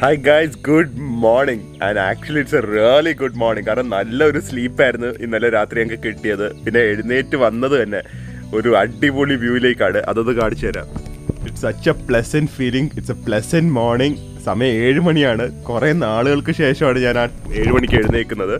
Hi guys, good morning. And actually it's A really good morning. കാരണം നല്ലൊരു സ്ലീപ്പായിരുന്നു ഇന്നലെ രാത്രി ഞങ്ങൾക്ക് കിട്ടിയത്. പിന്നെ എഴുന്നേറ്റ് വന്നത് തന്നെ ഒരു അടിപൊളി വ്യൂയിലേക്കാണ്. അതൊന്ന് കാണിച്ചു തരാം. It's such A pleasant feeling. It's A pleasant morning. സമയം 7 മണിയാണ്. കുറേ നാളുകൾക്ക് ശേഷമാണ് ഞാൻ ആ 7 മണിക്ക് എഴുന്നേൽക്കുന്നത്.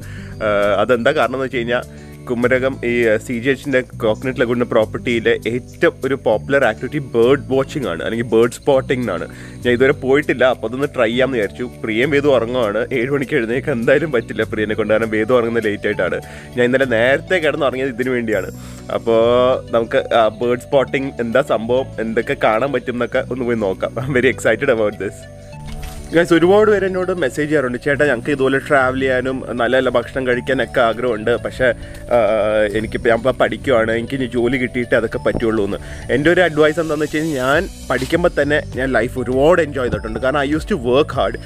അതെന്താ കാരണം എന്ന് വെച്ച് കഴിഞ്ഞാൽ, കുമരകം ഈ CGHന്റെ കോക്കനട്ട് ലഗൂൺ പ്രോപ്പർട്ടിയിലെ ഏറ്റവും ഒരു പോപ്പുലർ ആക്ടിവിറ്റി ബേർഡ് വാച്ചിങ് ആണ്, അല്ലെങ്കിൽ ബേർഡ് സ്പോട്ടിംഗ് ആണ്. ഞാൻ ഇതുവരെ പോയിട്ടില്ല, അപ്പോൾ അതൊന്ന് ട്രൈ ചെയ്യാമെന്ന് വിചാരിച്ചു. പ്രിയം വേദു ഉറങ്ങുവാണ്. 7 മണിക്ക് എഴുന്നേൽക്കാൻ എന്തായാലും പറ്റില്ല പ്രിയനെ കൊണ്ട്, കാരണം വേദു ഉറങ്ങുന്നത് ലേറ്റ് ആയിട്ടാണ്. ഞാൻ ഇന്നലെ നേരത്തെ കിടന്ന് ഉറങ്ങിയത് ഇതിനു വേണ്ടിയാണ്. അപ്പോൾ നമുക്ക് ബേർഡ് സ്പോട്ടിംഗ് എന്താ സംഭവം, എന്തൊക്കെ കാണാൻ പറ്റും എന്നൊക്കെ ഒന്ന് പോയി നോക്കാം. I am very excited about this. Guys, ഒരുപാട് പേര് എന്നോട് മെസ്സേജ് ചെയ്യാറുണ്ട്, ചേട്ടാ ഞങ്ങൾക്ക് ഇതുപോലെ ട്രാവൽ ചെയ്യാനും നല്ല നല്ല ഭക്ഷണം കഴിക്കാനൊക്കെ ആഗ്രഹമുണ്ട്, പക്ഷേ ഞാൻ പഠിക്കുവാണ്, എനിക്ക് ഇനി ജോലി കിട്ടിയിട്ട് അതൊക്കെ പറ്റുള്ളൂ എന്ന്. എൻ്റെ ഒരു അഡ്വൈസ് എന്താണെന്ന് വെച്ച് കഴിഞ്ഞാൽ, ഞാൻ പഠിക്കുമ്പോൾ തന്നെ ഞാൻ ലൈഫ് ഒരുപാട് എൻജോയ് ചെയ്തിട്ടുണ്ട്. കാരണം I use to work hard.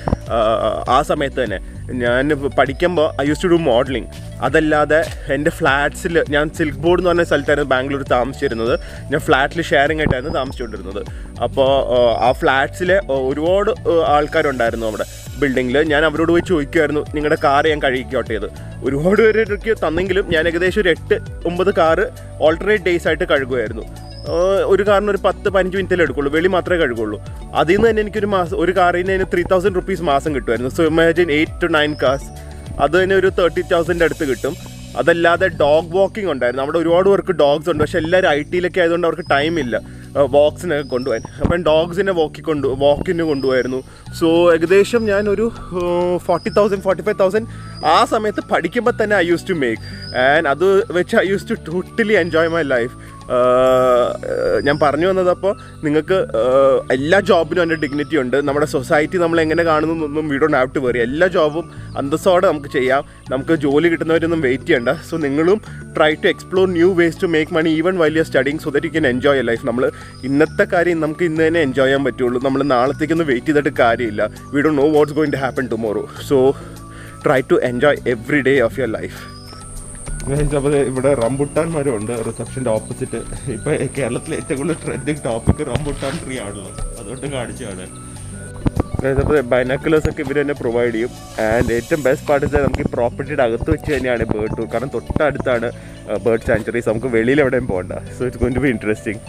ആ സമയത്ത് തന്നെ ഞാൻ പഠിക്കുമ്പോൾ I use to do modelling. അതല്ലാതെ എൻ്റെ ഫ്ലാറ്റ്സിൽ, ഞാൻ സിൽക്ക് ബോർഡ് എന്ന് പറഞ്ഞ സ്ഥലത്തായിരുന്നു ബാംഗ്ലൂർ താമസിച്ചിരുന്നത്. ഞാൻ ഫ്ലാറ്റിൽ ഷെയറിംഗ് ആയിട്ടായിരുന്നു താമസിച്ചുകൊണ്ടിരുന്നത്. അപ്പോൾ ആ ഫ്ലാറ്റ്സിൽ ഒരുപാട് ആൾക്കാരുണ്ടായിരുന്നു അവിടെ ബിൽഡിങ്ങിൽ. ഞാൻ അവരോട് പോയി ചോദിക്കുമായിരുന്നു, നിങ്ങളുടെ കാറ് ഞാൻ കഴുകിക്കോട്ടെ ചെയ്ത്. ഒരുപാട് പേർക്ക് തന്നെങ്കിലും ഞാൻ ഏകദേശം ഒരു 8-9 കാറ് ഓൾട്ടർനേറ്റ് ഡേയ്സ് ആയിട്ട് കഴുകുമായിരുന്നു. ഒരു കാറിന് ഒരു 10-15 മിനിറ്റിലേ എടുക്കുള്ളൂ, വെളി മാത്രമേ കഴുകുള്ളൂ. അതിൽ നിന്ന് തന്നെ എനിക്കൊരു മാസം, ഒരു കാറിന് അതിന് 3000 rupees മാസം കിട്ടുമായിരുന്നു. സോ ഇമാജിൻ 8 to 9 cars, അത് തന്നെ ഒരു 30,000 അടുത്ത് കിട്ടും. അതല്ലാതെ ഡോഗ് വാക്കിംഗ് ഉണ്ടായിരുന്നു. അവിടെ ഒരുപാട് പേർക്ക് ഡോഗ്സ് ഉണ്ട്, പക്ഷേ എല്ലാവരും IT-ലൊക്കെ ആയതുകൊണ്ട് അവർക്ക് ടൈമില്ല വാക്സിനൊക്കെ കൊണ്ടുപോകാൻ. അപ്പം ഡോഗ്സിനെ വാക്കിന് കൊണ്ടുപോയായിരുന്നു. സോ ഏകദേശം ഞാനൊരു 40,000-45,000 ആ സമയത്ത് പഠിക്കുമ്പോൾ തന്നെ I use to make. And അത് വെച്ച് I use to totally enjoy my life. ഞാൻ പറഞ്ഞു വന്നതപ്പോൾ, നിങ്ങൾക്ക് എല്ലാ ജോബിനും അതിൻ്റെ ഡിഗ്നിറ്റി ഉണ്ട്. നമ്മുടെ സൊസൈറ്റി നമ്മളെങ്ങനെ കാണുന്നതൊന്നും we don't have to worry. എല്ലാ ജോബും അന്തസ്സോടെ നമുക്ക് ചെയ്യാം. നമുക്ക് ജോലി കിട്ടുന്നവരൊന്നും വെയിറ്റ് ചെയ്യണ്ട. സോ നിങ്ങളും try to explore new ways to make money even while you are studying, so that you can enjoy your life. നമ്മൾ ഇന്നത്തെ കാര്യം നമുക്ക് ഇന്ന് തന്നെ എൻജോയ് ചെയ്യാൻ പറ്റുള്ളൂ. നമ്മൾ നാളത്തേക്കൊന്നും വെയിറ്റ് ചെയ്തിട്ട് കാര്യമില്ല. We don't know what's going to happen tomorrow. So try to enjoy every day of your life. അപ്പോൾ ഇവിടെ റംബുട്ടാൻ മരമുണ്ട് റിസപ്ഷൻ്റെ ഓപ്പോസിറ്റ്. ഇപ്പോൾ കേരളത്തിലെ ഏറ്റവും കൂടുതൽ ട്രെൻഡിങ് ടോപ്പിക് റംബുട്ടാൻ ട്രീ ആണല്ലോ, അതുകൊണ്ട് കാണിച്ചാണ്. അപ്പോൾ ബൈനാക്കുലേഴ്സൊക്കെ ഇവർ തന്നെ പ്രൊവൈഡ് ചെയ്യും. ആൻഡ് ഏറ്റവും ബെസ്റ്റ് പാർട്ട് വെച്ചാൽ നമുക്ക് ഈ പ്രോപ്പർട്ടിയുടെ അകത്ത് വെച്ച് തന്നെയാണ് ബേർഡ് ടൂർ. കാരണം തൊട്ടടുത്താണ് ബേർഡ് സാങ്ച്വറീസ്, നമുക്ക് വെളിയിൽ എവിടെയും പോകണ്ട. So it's going to be interesting.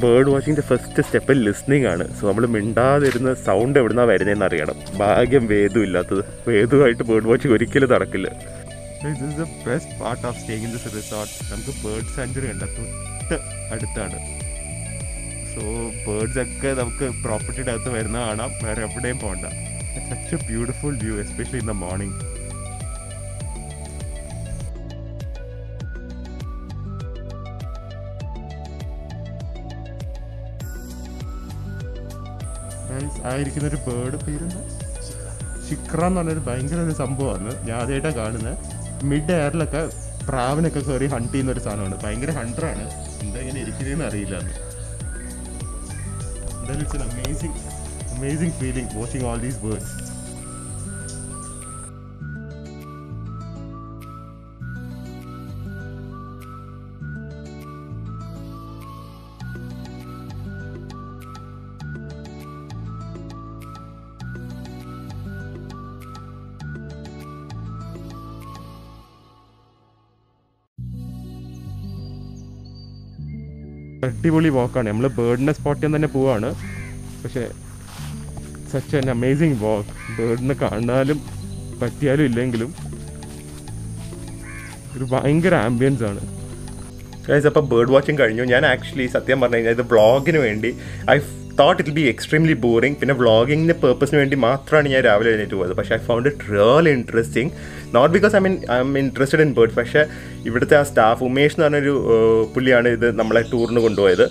Bird വാച്ചിങ്ങിൻ്റെ ഫസ്റ്റ് സ്റ്റെപ്പ് ലിസ്ണിംഗ് ആണ്. സോ നമ്മൾ മിണ്ടാതിരുന്ന സൗണ്ട് എവിടുന്നാണ് വരുന്നതെന്ന് അറിയണം. ഭാഗ്യം വേദു ഇല്ലാത്തത്. വേദുവായിട്ട് ബേർഡ് വാച്ചിങ് ഒരിക്കലും നടക്കില്ല. This is the best part of staying in this resort. നമുക്ക് ബേർഡ് സാങ്ച്വറി ഉണ്ട്, തൊട്ട് അടുത്താണ്. സോ ബേർഡ്സ് ഒക്കെ നമുക്ക് പ്രോപ്പർട്ടിയുടെ അകത്ത് വരുന്ന കാണാം, വേറെ എവിടെയും പോകണ്ട. Such a beautiful view, especially in the morning. ആയിരിക്കുന്നൊരു ബേർഡ് പേരെന്താ, ശിക്ര എന്ന് പറഞ്ഞൊരു ഭയങ്കര ഒരു സംഭവമാണ്. ഞാൻ ആദ്യമായിട്ടാണ് കാണുന്നത്. മിഡ് എയറിലൊക്കെ പ്രാവിനൊക്കെ കയറി ഹണ്ട് ചെയ്യുന്നൊരു സാധനമാണ്. ഭയങ്കര ഹണ്ടറാണ്. എന്താ ഇങ്ങനെ ഇരിക്കുന്നതെന്ന് അറിയില്ല. എന്തായാലും it's an amazing feeling watching all these birds. അടിപൊളി വാക്കാണ്. നമ്മൾ ബേർഡിനെ സ്പോട്ട് ചെയ്യാൻ തന്നെ പോവാണ്. പക്ഷേ സച്ച് ആൻ അമേസിങ് വാക്ക്. ബേർഡിനെ കാണാനും പറ്റിയാലും ഇല്ലെങ്കിലും ഒരു ഭയങ്കര ആംബിയൻസ് ആണ്. അപ്പോൾ ബേർഡ് വാച്ചിങ് കഴിഞ്ഞു. ഞാൻ ആക്ച്വലി സത്യം പറഞ്ഞു കഴിഞ്ഞാൽ ഇത് വ്ളോഗിന് വേണ്ടി I thought it be extremely boring. പിന്നെ വ്ളോഗിങ്ങിൻ്റെ പേർപ്പസിന് വേണ്ടി മാത്രമാണ് ഞാൻ രാവിലെ എഴുന്നേറ്റ് പോയത്. പക്ഷേ I found it really interesting. Not because I am interested in birds, പക്ഷേ ഇവിടുത്തെ ആ സ്റ്റാഫ് ഉമേഷ് എന്ന് പറഞ്ഞൊരു പുള്ളിയാണ് ഇത് നമ്മളെ ടൂറിന് കൊണ്ടുപോയത്.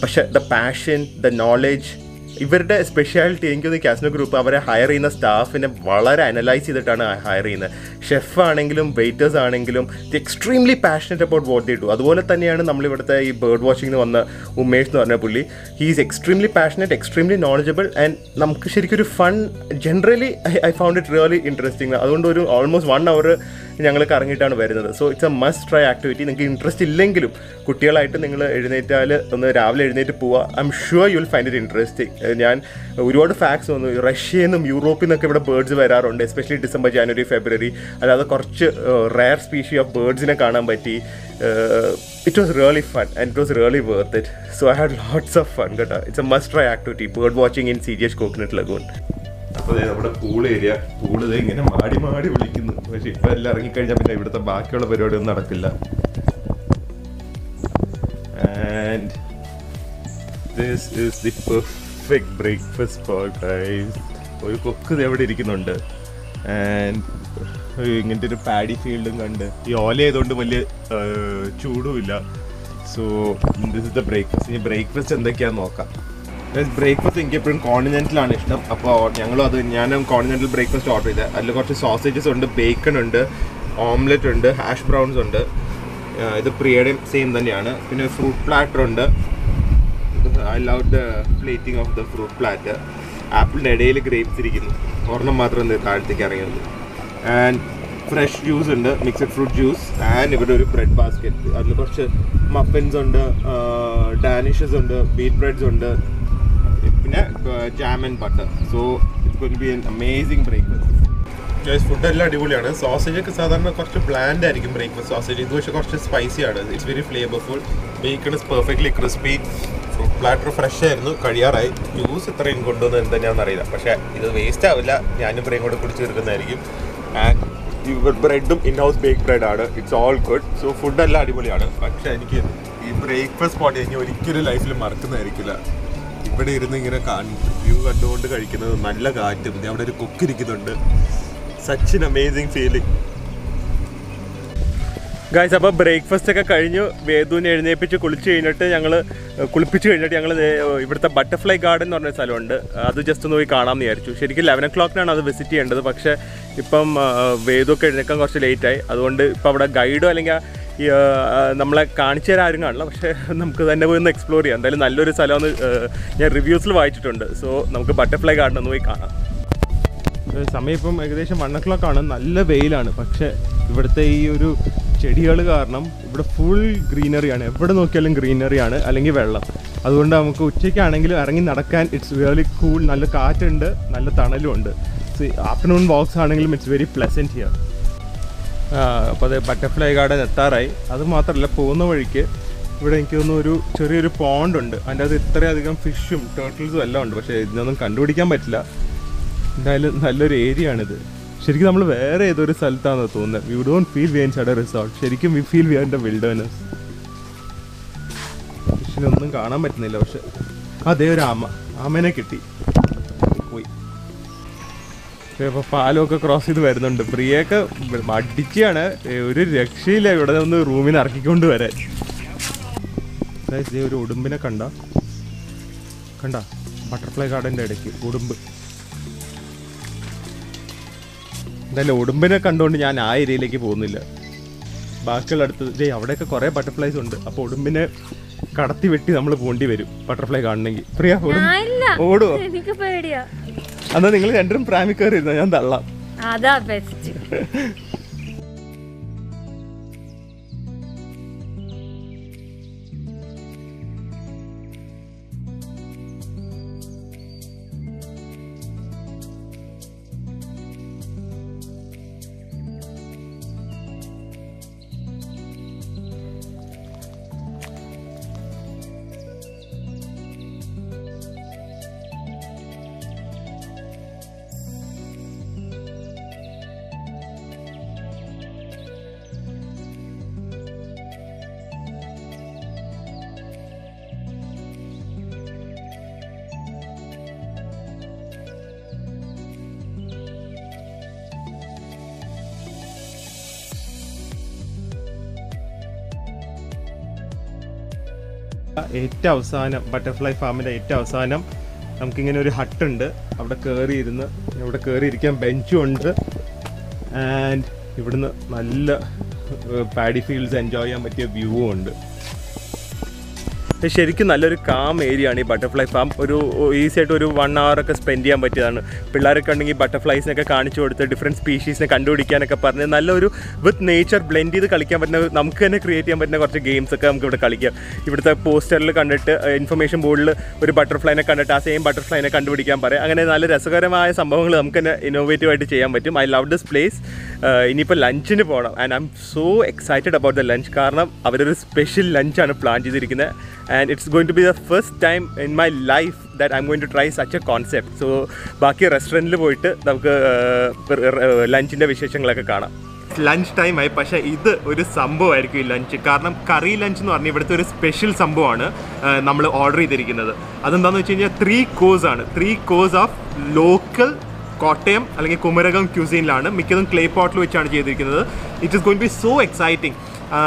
പക്ഷേ ദ പാഷൻ, ദ നോളേജ്, ഇവരുടെ സ്പെഷ്യാലിറ്റി എനിക്കൊന്ന് കാസിനോ ഗ്രൂപ്പ് അവരെ ഹയർ ചെയ്യുന്ന സ്റ്റാഫിനെ വളരെ അനലൈസ് ചെയ്തിട്ടാണ് ഹയർ ചെയ്യുന്നത്. ഷെഫ് ആണെങ്കിലും വെയിറ്റേഴ്സ് ആണെങ്കിലും extremely passionate about what they do. അതുപോലെ തന്നെയാണ് നമ്മളിവിടുത്തെ ഈ ബേർഡ് വാച്ചിങ്ങിന് വന്ന ഉമേഷ് എന്ന് പറഞ്ഞ പുള്ളി. He is extremely passionate, extremely knowledgeable and നമുക്ക് ശരിക്കും ഒരു fun. Generally I found it really interesting. അതുകൊണ്ട് ഒരു ഓൾമോസ്റ്റ് 1 hour ഞങ്ങൾ കറങ്ങിയിട്ടാണ് വരുന്നത്. So it's a must try activity. നിങ്ങൾക്ക് ഇൻട്രസ്റ്റ് ഇല്ലെങ്കിലും കുട്ടികളായിട്ട് നിങ്ങൾ എഴുന്നേറ്റാൽ ഒന്ന് രാവിലെ എഴുന്നേറ്റ് പോവുക. I am sure you will find it interesting. ഞാൻ ഒരുപാട് ഫാക്ട്സ് വന്നു. റഷ്യയിൽ നിന്നും യൂറോപ്പിൽ നിന്നൊക്കെ ഇവിടെ ബേർഡ്സ് വരാറുണ്ട്, എസ്പെഷ്യലി ഡിസംബർ, ജനുവരി, ഫെബ്രുവരി. അല്ലാതെ കുറച്ച് റെയർ സ്പീഷി ഓഫ് ബേർഡ്സിനെ കാണാൻ പറ്റി. It was really fun and it was really worth it. So I had lots of fun കേട്ടോ. It's a must try activity, bird watching in CGH coconut lagoon. അപ്പോൾ നമ്മുടെ pool area, pool ഇങ്ങനെ മാടി മാടി വിളിക്കുന്നു. പക്ഷെ ഇപ്പം എല്ലാം ഇറങ്ങിക്കഴിഞ്ഞാൽ പിന്നെ ഇവിടുത്തെ ബാക്കിയുള്ള പരിപാടിയൊന്നും നടക്കില്ല. And this is the perfect breakfast spot guys. ഒരു കൊക്ക് എവിടെ ഇരിക്കുന്നുണ്ട്. ആൻഡ് ഇങ്ങനത്തെ ഒരു പാഡി ഫീൽഡും കണ്ട്, ഈ ഓല ആയതുകൊണ്ട് വലിയ ചൂടുമില്ല. So this is the breakfast. ഇനി ബ്രേക്ക്ഫാസ്റ്റ് എന്തൊക്കെയാണെന്ന് നോക്കാം. ബ്രേക്ക്ഫാസ്റ്റ് എനിക്ക് എപ്പോഴും കോണ്ടിനെൻ്റലാണ് ഇഷ്ടം. അപ്പോൾ ഞാനും കോണ്ടിനെൻ്റൽ ബ്രേക്ക്ഫാസ്റ്റ് ഓർഡർ ചെയ്തത്. അതിൽ കുറച്ച് സോസേജസ് ഉണ്ട്, ബേക്കൺ ഉണ്ട്, ഓംലെറ്റ് ഉണ്ട്, ഹാഷ് ബ്രൗൺസ് ഉണ്ട്. ഇത് പ്രിയയുടെയും സെയിം തന്നെയാണ്. പിന്നെ ഫ്രൂട്ട് പ്ലാറ്റർ ഉണ്ട്. I love the plating of the fruit platter. ആപ്പിളിൻ്റെ ഇടയിൽ ഗ്രേപ്സ് ഇരിക്കുന്നു, ഒരെണ്ണം മാത്രം താഴത്തേക്ക് ഇറങ്ങിയത്. ആൻഡ് ഫ്രഷ് ജ്യൂസ് ഉണ്ട്, മിക്സഡ് ഫ്രൂട്ട് ജ്യൂസ്. ആൻഡ് ഇവിടെ ഒരു ബ്രെഡ് ബാസ്ക്കറ്റ്, അതിൽ കുറച്ച് മഫിൻസ് ഉണ്ട്, ഡാനിഷസ് ഉണ്ട്, ബീറ്റ് ബ്രെഡ്സ് ഉണ്ട്, പിന്നെ jam and butter. So it will B an amazing breakfast. Food എല്ലാം അടിപൊളിയാണ്. സോസേജ് ഒക്കെ സാധാരണ കുറച്ച് ബ്ലാൻഡ് ആയിരിക്കും ബ്രേക്ക്ഫാസ്റ്റ് സോസേജ്. ഇത് പക്ഷേ കുറച്ച് സ്പൈസിയാണ്. It's very flavourful. Bacon is perfectly crispy. Fruit platter fresh ആയിരുന്നു, കഴിയാറായി. ജ്യൂസ് ഇത്രയും കൊണ്ടുവന്ന് എന്താണെന്ന് അറിയില്ല, പക്ഷേ ഇത് വേസ്റ്റ് ആവില്ല. ഞാനും ഇത്രയും കൂടെ കുടിച്ച് തീർക്കുന്നതായിരിക്കും. ആൻഡ് ഈ ബ്രെഡും ഇൻ ഹൗസ് ബേക്ക് ബ്രെഡാണ്. It's all good. സോ ഫുഡെല്ലാം അടിപൊളിയാണ്. പക്ഷേ എനിക്ക് ഈ ബ്രേക്ക്ഫാസ്റ്റ് സ്പോട്ട് കഴിഞ്ഞ് ഒരിക്കലും ലൈഫിൽ മറക്കുന്നതായിരിക്കില്ല. ഇവിടെ ഇരുന്ന് ഇങ്ങനെ വ്യൂ കണ്ടുകൊണ്ട് കഴിക്കുന്നത്, നല്ല കാറ്റും, അവിടെ ഒരു കുക്ക് ഇരിക്കുന്നുണ്ട്. Such an amazing feeling guys. അപ്പോൾ ബ്രേക്ക്ഫാസ്റ്റ് ഒക്കെ കഴിഞ്ഞു, വേദുവിനെ എഴുന്നേൽപ്പിച്ച് കുളിപ്പിച്ച് കഴിഞ്ഞിട്ട് ഞങ്ങൾ ഇവിടുത്തെ ബട്ടർഫ്ലൈ ഗാർഡൻ എന്ന് പറഞ്ഞ സ്ഥലമുണ്ട്. അത് ജസ്റ്റ് ഒന്ന് പോയി കാണാമെന്ന് വിചാരിച്ചു. ശരിക്കും 11 o'clock അത് വിസിറ്റ് ചെയ്യേണ്ടത്. പക്ഷേ ഇപ്പം വേദുവൊക്കെ എഴുന്നേൽക്കാൻ കുറച്ച് ലേറ്റായി. അതുകൊണ്ട് ഇപ്പോൾ അവിടെ ഗൈഡോ അല്ലെങ്കിൽ നമ്മളെ കാണിച്ചു തരാൻ ആരും കാണില്ല. പക്ഷേ നമുക്ക് തന്നെ പോയി ഒന്ന് എക്സ്പ്ലോർ ചെയ്യാം. എന്തായാലും നല്ലൊരു സ്ഥലമെന്ന് ഞാൻ റിവ്യൂസിൽ വായിച്ചിട്ടുണ്ട്. സോ നമുക്ക് ബട്ടർഫ്ലൈ ഗാർഡൻ ഒന്ന് പോയി കാണാം. സമയം ഇപ്പം ഏകദേശം 1 o'clock ആണ്. നല്ല വെയിലാണ്. പക്ഷേ ഇവിടുത്തെ ഈ ഒരു ചെടികൾ കാരണം ഇവിടെ ഫുൾ ഗ്രീനറിയാണ്. എവിടെ നോക്കിയാലും ഗ്രീനറിയാണ്, അല്ലെങ്കിൽ വെള്ളം. അതുകൊണ്ട് നമുക്ക് ഉച്ചയ്ക്കാണെങ്കിലും ഇറങ്ങി നടക്കാൻ ഇറ്റ്സ് റിയലി കൂൾ. നല്ല കാറ്റുണ്ട്, നല്ല തണലും ഉണ്ട്. ആഫ്റ്റർനൂൺ വാക്സ് ആണെങ്കിലും ഇറ്റ്സ് വെരി പ്ലസൻറ്റ് ഹിയർ. അപ്പോൾ അത് ബട്ടർഫ്ലൈ ഗാർഡൻ എത്താറായി. അത് മാത്രമല്ല, പോകുന്ന വഴിക്ക് ഇവിടെ എനിക്ക് തോന്നുന്നു ഒരു ചെറിയൊരു പോണ്ടുണ്ട്. അതിൻ്റെ അത് ഇത്രയധികം ഫിഷും ടേർട്ടിൽസും എല്ലാം ഉണ്ട്. പക്ഷേ ഇതിനൊന്നും കണ്ടുപിടിക്കാൻ പറ്റില്ല. എന്തായാലും നല്ലൊരു ഏരിയ ആണിത്. ശരിക്കും നമ്മൾ വേറെ ഏതൊരു സ്ഥലത്താണെന്ന് തോന്നുന്നത്. We don't feel we inside a resort. ശരിക്കും we feel we are in the wilderness. ഫിഷിനൊന്നും കാണാൻ പറ്റുന്നില്ല. പക്ഷെ അതേ ഒരു ആമേനെ കിട്ടി പോയി. അപ്പോൾ പാലമൊക്കെ ക്രോസ് ചെയ്ത് വരുന്നുണ്ട്. പ്രിയൊക്കെ അടിച്ചാണ്, ഒരു രക്ഷയില്ല ഇവിടെ നിന്ന് റൂമിന് ഇറക്കിക്കൊണ്ട് വരാൻ. ഒരു ഉടുമ്പിനെ കണ്ട ബട്ടർഫ്ലൈ ഗാർഡൻ്റെ ഇടയ്ക്ക് ഉടുമ്പ്. എന്തായാലും ഉടുമ്പിനെ കണ്ടുകൊണ്ട് ഞാൻ ആ ഏരിയയിലേക്ക് പോകുന്നില്ല. ബാക്കിയുള്ള അടുത്ത് അവിടെയൊക്കെ കുറേ ബട്ടർഫ്ലൈസ് ഉണ്ട്. അപ്പോൾ ഉടുമ്പിനെ കടത്തി വെട്ടി നമ്മൾ പോണ്ടി വരും ബട്ടർഫ്ലൈ കാണണമെങ്കിൽ. പ്രിയ ഓടുവോ? എന്നാ നിങ്ങൾ രണ്ടും പ്രാമി കയറിയിരുന്ന ഞാൻ തള്ളാം. അതാ ബെസ്റ്റ്. ഏറ്റവും അവസാനം ബട്ടർഫ്ലൈ ഫാമിൻ്റെ ഏറ്റവും അവസാനം നമുക്കിങ്ങനെ ഒരു ഹട്ടുണ്ട്. അവിടെ കയറിയിരിക്കാൻ ബെഞ്ചും ഉണ്ട്. ആൻഡ് ഇവിടുന്ന് നല്ല പാഡി ഫീൽഡ്സ് എൻജോയ് ചെയ്യാൻ പറ്റിയ വ്യൂവും ഉണ്ട്. ശരിക്കും നല്ലൊരു കാം ഏരിയ ആണ് ഈ ബട്ടർഫ്ലൈ ഫാം. ഒരു ഈസി ആയിട്ട് ഒരു 1 hour ഒക്കെ സ്പെൻഡ് ചെയ്യാൻ പറ്റിയതാണ്. പിള്ളേരൊക്കെ ഉണ്ടെങ്കിൽ ബട്ടർഫ്ലൈസിനൊക്കെ കാണിച്ചു കൊടുത്ത് ഡിഫറെൻറ്റ് സ്പീഷീസിനെ കണ്ടുപിടിക്കാനൊക്കെ പറഞ്ഞ് നല്ലൊരു വിത്ത് നേച്ചർ ബ്ലെൻഡ് ചെയ്ത് കളിക്കാൻ പറ്റുന്ന, നമുക്ക് തന്നെ ക്രിയേറ്റ് ചെയ്യാൻ പറ്റുന്ന കുറച്ച് ഗെയിംസൊക്കെ നമുക്ക് ഇവിടെ കളിക്കാം. ഇവിടുത്തെ പോസ്റ്ററിൽ കണ്ടിട്ട് ഇൻഫർമേഷൻ ബോർഡിൽ ഒരു ബട്ടർഫ്ലൈനെ കണ്ടിട്ട് ആ സെയിം ബട്ടർഫ്ലൈനെ കണ്ടുപിടിക്കാൻ പറയാം. അങ്ങനെ നല്ല രസകരമായ സംഭവങ്ങൾ നമുക്ക് തന്നെ ഇന്നോവേറ്റീവായിട്ട് ചെയ്യാൻ പറ്റും. I love this place. ഇനിയിപ്പോൾ ലഞ്ചിന് പോകണം. And I am so excited about the lunch. കാരണം അവരൊരു സ്പെഷ്യൽ ലഞ്ചാണ് പ്ലാൻ ചെയ്തിരിക്കുന്നത്. And it's going to be the first time in my life that I am going to try such a concept. So ബാക്കി റെസ്റ്റോറൻറ്റിൽ പോയിട്ട് നമുക്ക് ലഞ്ചിൻ്റെ വിശേഷങ്ങളൊക്കെ കാണാം. ലഞ്ച് ടൈമായി, പക്ഷേ ഇത് ഒരു സംഭവമായിരിക്കും ഈ ലഞ്ച്. കാരണം കറി ലഞ്ച് എന്ന് പറഞ്ഞാൽ ഇവിടുത്തെ ഒരു സ്പെഷ്യൽ സംഭവമാണ് നമ്മൾ ഓർഡർ ചെയ്തിരിക്കുന്നത്. അതെന്താണെന്ന് വെച്ച് കഴിഞ്ഞാൽ 3 course ആണ്. 3 course ഓഫ് ലോക്കൽ കോട്ടയം അല്ലെങ്കിൽ കുമരകം ക്യൂസീനിലാണ്. മിക്കതും ക്ലേ പോട്ടിൽ വെച്ചാണ് ചെയ്തിരിക്കുന്നത്. It is going to be so exciting.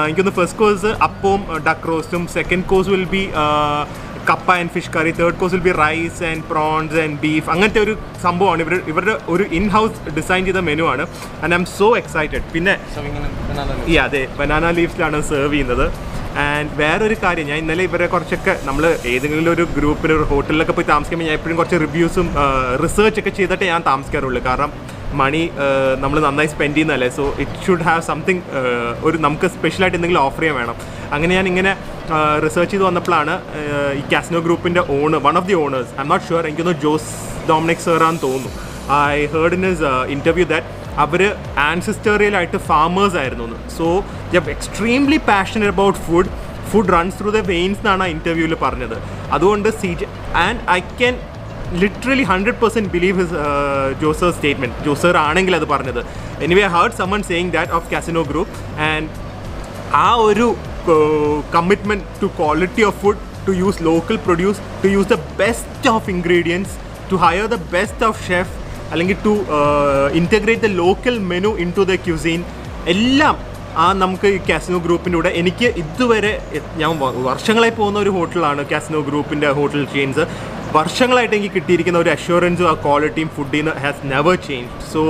എനിക്കൊന്ന് ഫസ്റ്റ് കോഴ്സ് അപ്പവും ഡക്ക് റോസ്റ്റും, second course will be kappa and fish curry, third course will be rice and prawns and beef. അങ്ങനത്തെ ഒരു സംഭവമാണ്. ഇവരുടെ ഒരു ഇൻ ഹൗസ് ഡിസൈൻ ചെയ്ത മെനു ആണ്. And I am so excited. പിന്നെ അതെ, ബനാന ലീവ്സിലാണ് സെർവ് ചെയ്യുന്നത്. ആൻഡ് വേറൊരു കാര്യം, ഞാൻ ഇന്നലെ ഇവരെ കുറച്ചൊക്കെ നമ്മൾ ഏതെങ്കിലും ഒരു ഗ്രൂപ്പിൽ ഒരു ഹോട്ടലിലൊക്കെ പോയി താമസിക്കുമ്പോൾ ഞാൻ എപ്പോഴും കുറച്ച് റിവ്യൂസും റിസർച്ചൊക്കെ ചെയ്തിട്ടേ ഞാൻ താമസിക്കാറുള്ളൂ. കാരണം മണി നമ്മൾ നന്നായി സ്പെൻഡ് ചെയ്യുന്നതല്ലേ. So it should have something, ഒരു നമുക്ക് സ്പെഷ്യലായിട്ട് എന്തെങ്കിലും ഓഫർ ചെയ്യാൻ വേണം. അങ്ങനെ ഞാൻ ഇങ്ങനെ റിസർച്ച് ചെയ്ത് വന്നപ്പോഴാണ് ഈ കാസിനോ ഗ്രൂപ്പിൻ്റെ one of the owners, I am not sure, എനിക്കൊന്ന് ജോസ് ഡൊമിനിക് സാറാന്ന് തോന്നുന്നു. I heard in his interview that അവർ ആൻസിസ്റ്റോറിയലായിട്ട് ഫാമേഴ്സ് ആയിരുന്നു. So they are extremely passionate about food runs through the veins എന്നാണ് ആ ഇൻ്റർവ്യൂവിൽ പറഞ്ഞത്. അതുകൊണ്ട് and I can literally 100% believe his ജോസേഴ്സ് സ്റ്റേറ്റ്മെൻറ്റ്. ജോസർ ആണെങ്കിൽ അത് പറഞ്ഞത്. Anyway I heard someone saying that of casino group. And ആ ഒരു commitment to quality of food, to use local produce, to use the best of ingredients, to hire the best of chef, അല്ലെങ്കിൽ to integrate the local menu into the cuisine, എല്ലാം നമുക്ക് ഈ casino ഗ്രൂപ്പിൻ്റെ കൂടെ. എനിക്ക് ഇതുവരെ ഞാൻ വർഷങ്ങളായി പോകുന്ന ഒരു ഹോട്ടലാണ് കാസിനോ ഗ്രൂപ്പിൻ്റെ ഹോട്ടൽ ചെയിൻസ്. വർഷങ്ങളായിട്ട് എനിക്ക് കിട്ടിയിരിക്കുന്ന ഒരു അഷ്വറൻസും ആ ക്വാളിറ്റിയും ഫുഡിന് has never change. So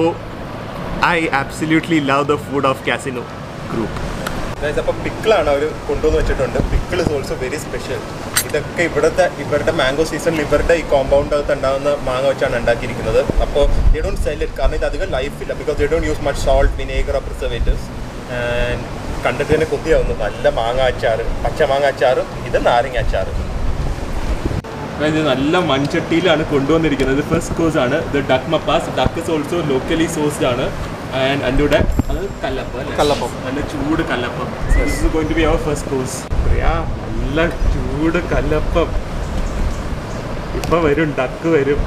I absolutely love the food of casino group. അപ്പോൾ പിക്കിളാണ് അവർ കൊണ്ടുവന്ന് വെച്ചിട്ടുണ്ട്. Pickle is also very special. ഇതൊക്കെ ഇവരുടെ മാംഗോ സീസണിൽ ഇവരുടെ ഈ കോമ്പൗണ്ട് അകത്ത് ഉണ്ടാകുന്ന മാങ്ങ വെച്ചാണ് ഉണ്ടാക്കിയിരിക്കുന്നത്. അപ്പോൾ ദേ ഡോണ്ട് സെൽ ഇറ്റ്, കാരണം ഇത് അധികം ലൈഫില്ല. Because they don't use much salt, vinegar or preservatives. And കണ്ടിട്ട് തന്നെ കൊതിയാവുന്നു. നല്ല മാങ്ങ അച്ചാറ്, പച്ച മാങ്ങ അച്ചാറും ഇത് നാരങ്ങ അച്ചാറ്. ഇത് നല്ല മൺചട്ടിയിലാണ് കൊണ്ടുവന്നിരിക്കുന്നത്. ഫസ്റ്റ് കോഴ്സ് ആണ് ഇത് duck mappas. Duck is also locally sourced ആണ്. ആൻഡ് അതിൻ്റെ കൂടെ അത് കല്ലപ്പം, നല്ല ചൂട് കല്ലപ്പം. This is going to be our first course. നല്ല ചൂട് കല്ലപ്പം. ഇപ്പം വരും, ഡക്ക് വരും.